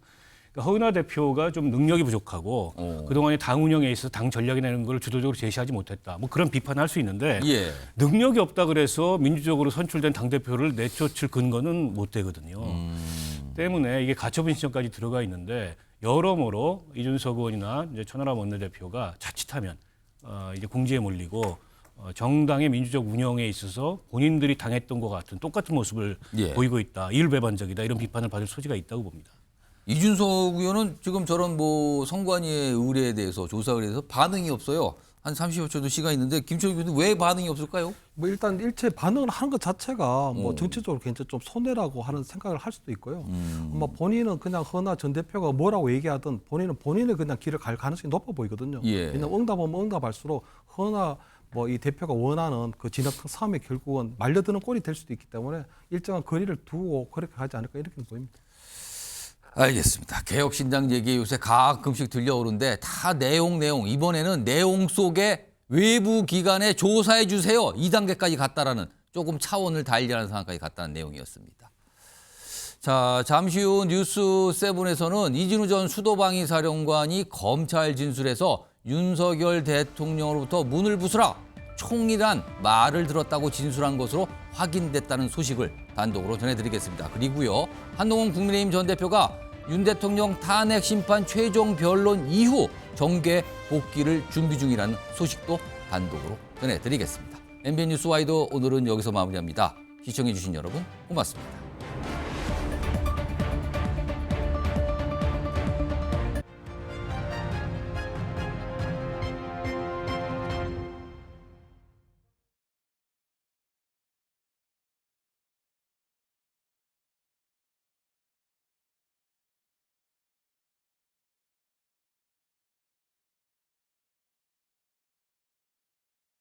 그러니까 허은하 대표가 좀 능력이 부족하고 그동안에 당 운영에 있어서 당 전략이나 이런 걸 주도적으로 제시하지 못했다. 뭐 그런 비판할 수 있는데 예. 능력이 없다 그래서 민주적으로 선출된 당대표를 내쫓을 근거는 못 되거든요. 때문에 이게 가처분 신청까지 들어가 있는데 여러모로 이준석 의원이나 이제 천하람 원내대표가 자칫하면 이제 공지에 몰리고 정당의 민주적 운영에 있어서 본인들이 당했던 것 같은 똑같은 모습을 예. 보이고 있다. 이율배반적이다. 이런 비판을 받을 소지가 있다고 봅니다. 이준석 의원은 지금 저런 뭐 선관위의 의뢰에 대해서 조사에 대해서 반응이 없어요. 한 30여 초도 시간이 있는데 김철규 의원은 왜 반응이 없을까요? 뭐 일단 일체 반응을 하는 것 자체가 뭐 정치적으로 굉장히 좀 손해라고 하는 생각을 할 수도 있고요. 아마 본인은 그냥 허은하 전 대표가 뭐라고 얘기하든 본인은 본인의 그냥 길을 갈 가능성이 높아 보이거든요. 예. 왜냐하면 응답하면 응답할수록 허은하 뭐 이 대표가 원하는 그 진압 싸움에 결국은 말려드는 꼴이 될 수도 있기 때문에 일정한 거리를 두고 그렇게 하지 않을까 이렇게 보입니다. 알겠습니다. 개혁신당 얘기 요새 가끔씩 들려오는데 다 내용 이번에는 내용 속에 외부 기관에 조사해 주세요. 2단계까지 갔다라는 조금 차원을 달리하는 상황까지 갔다는 내용이었습니다. 자, 잠시 후 뉴스7에서는 이진우 전 수도방위 사령관이 검찰 진술에서 윤석열 대통령으로부터 문을 부수라 총이란 말을 들었다고 진술한 것으로 확인됐다는 소식을 단독으로 전해드리겠습니다. 그리고요, 한동훈 국민의힘 전 대표가 윤 대통령 탄핵 심판 최종 변론 이후 정계 복귀를 준비 중이라는 소식도 단독으로 전해드리겠습니다. MBN 뉴스 와이드 오늘은 여기서 마무리합니다. 시청해주신 여러분 고맙습니다.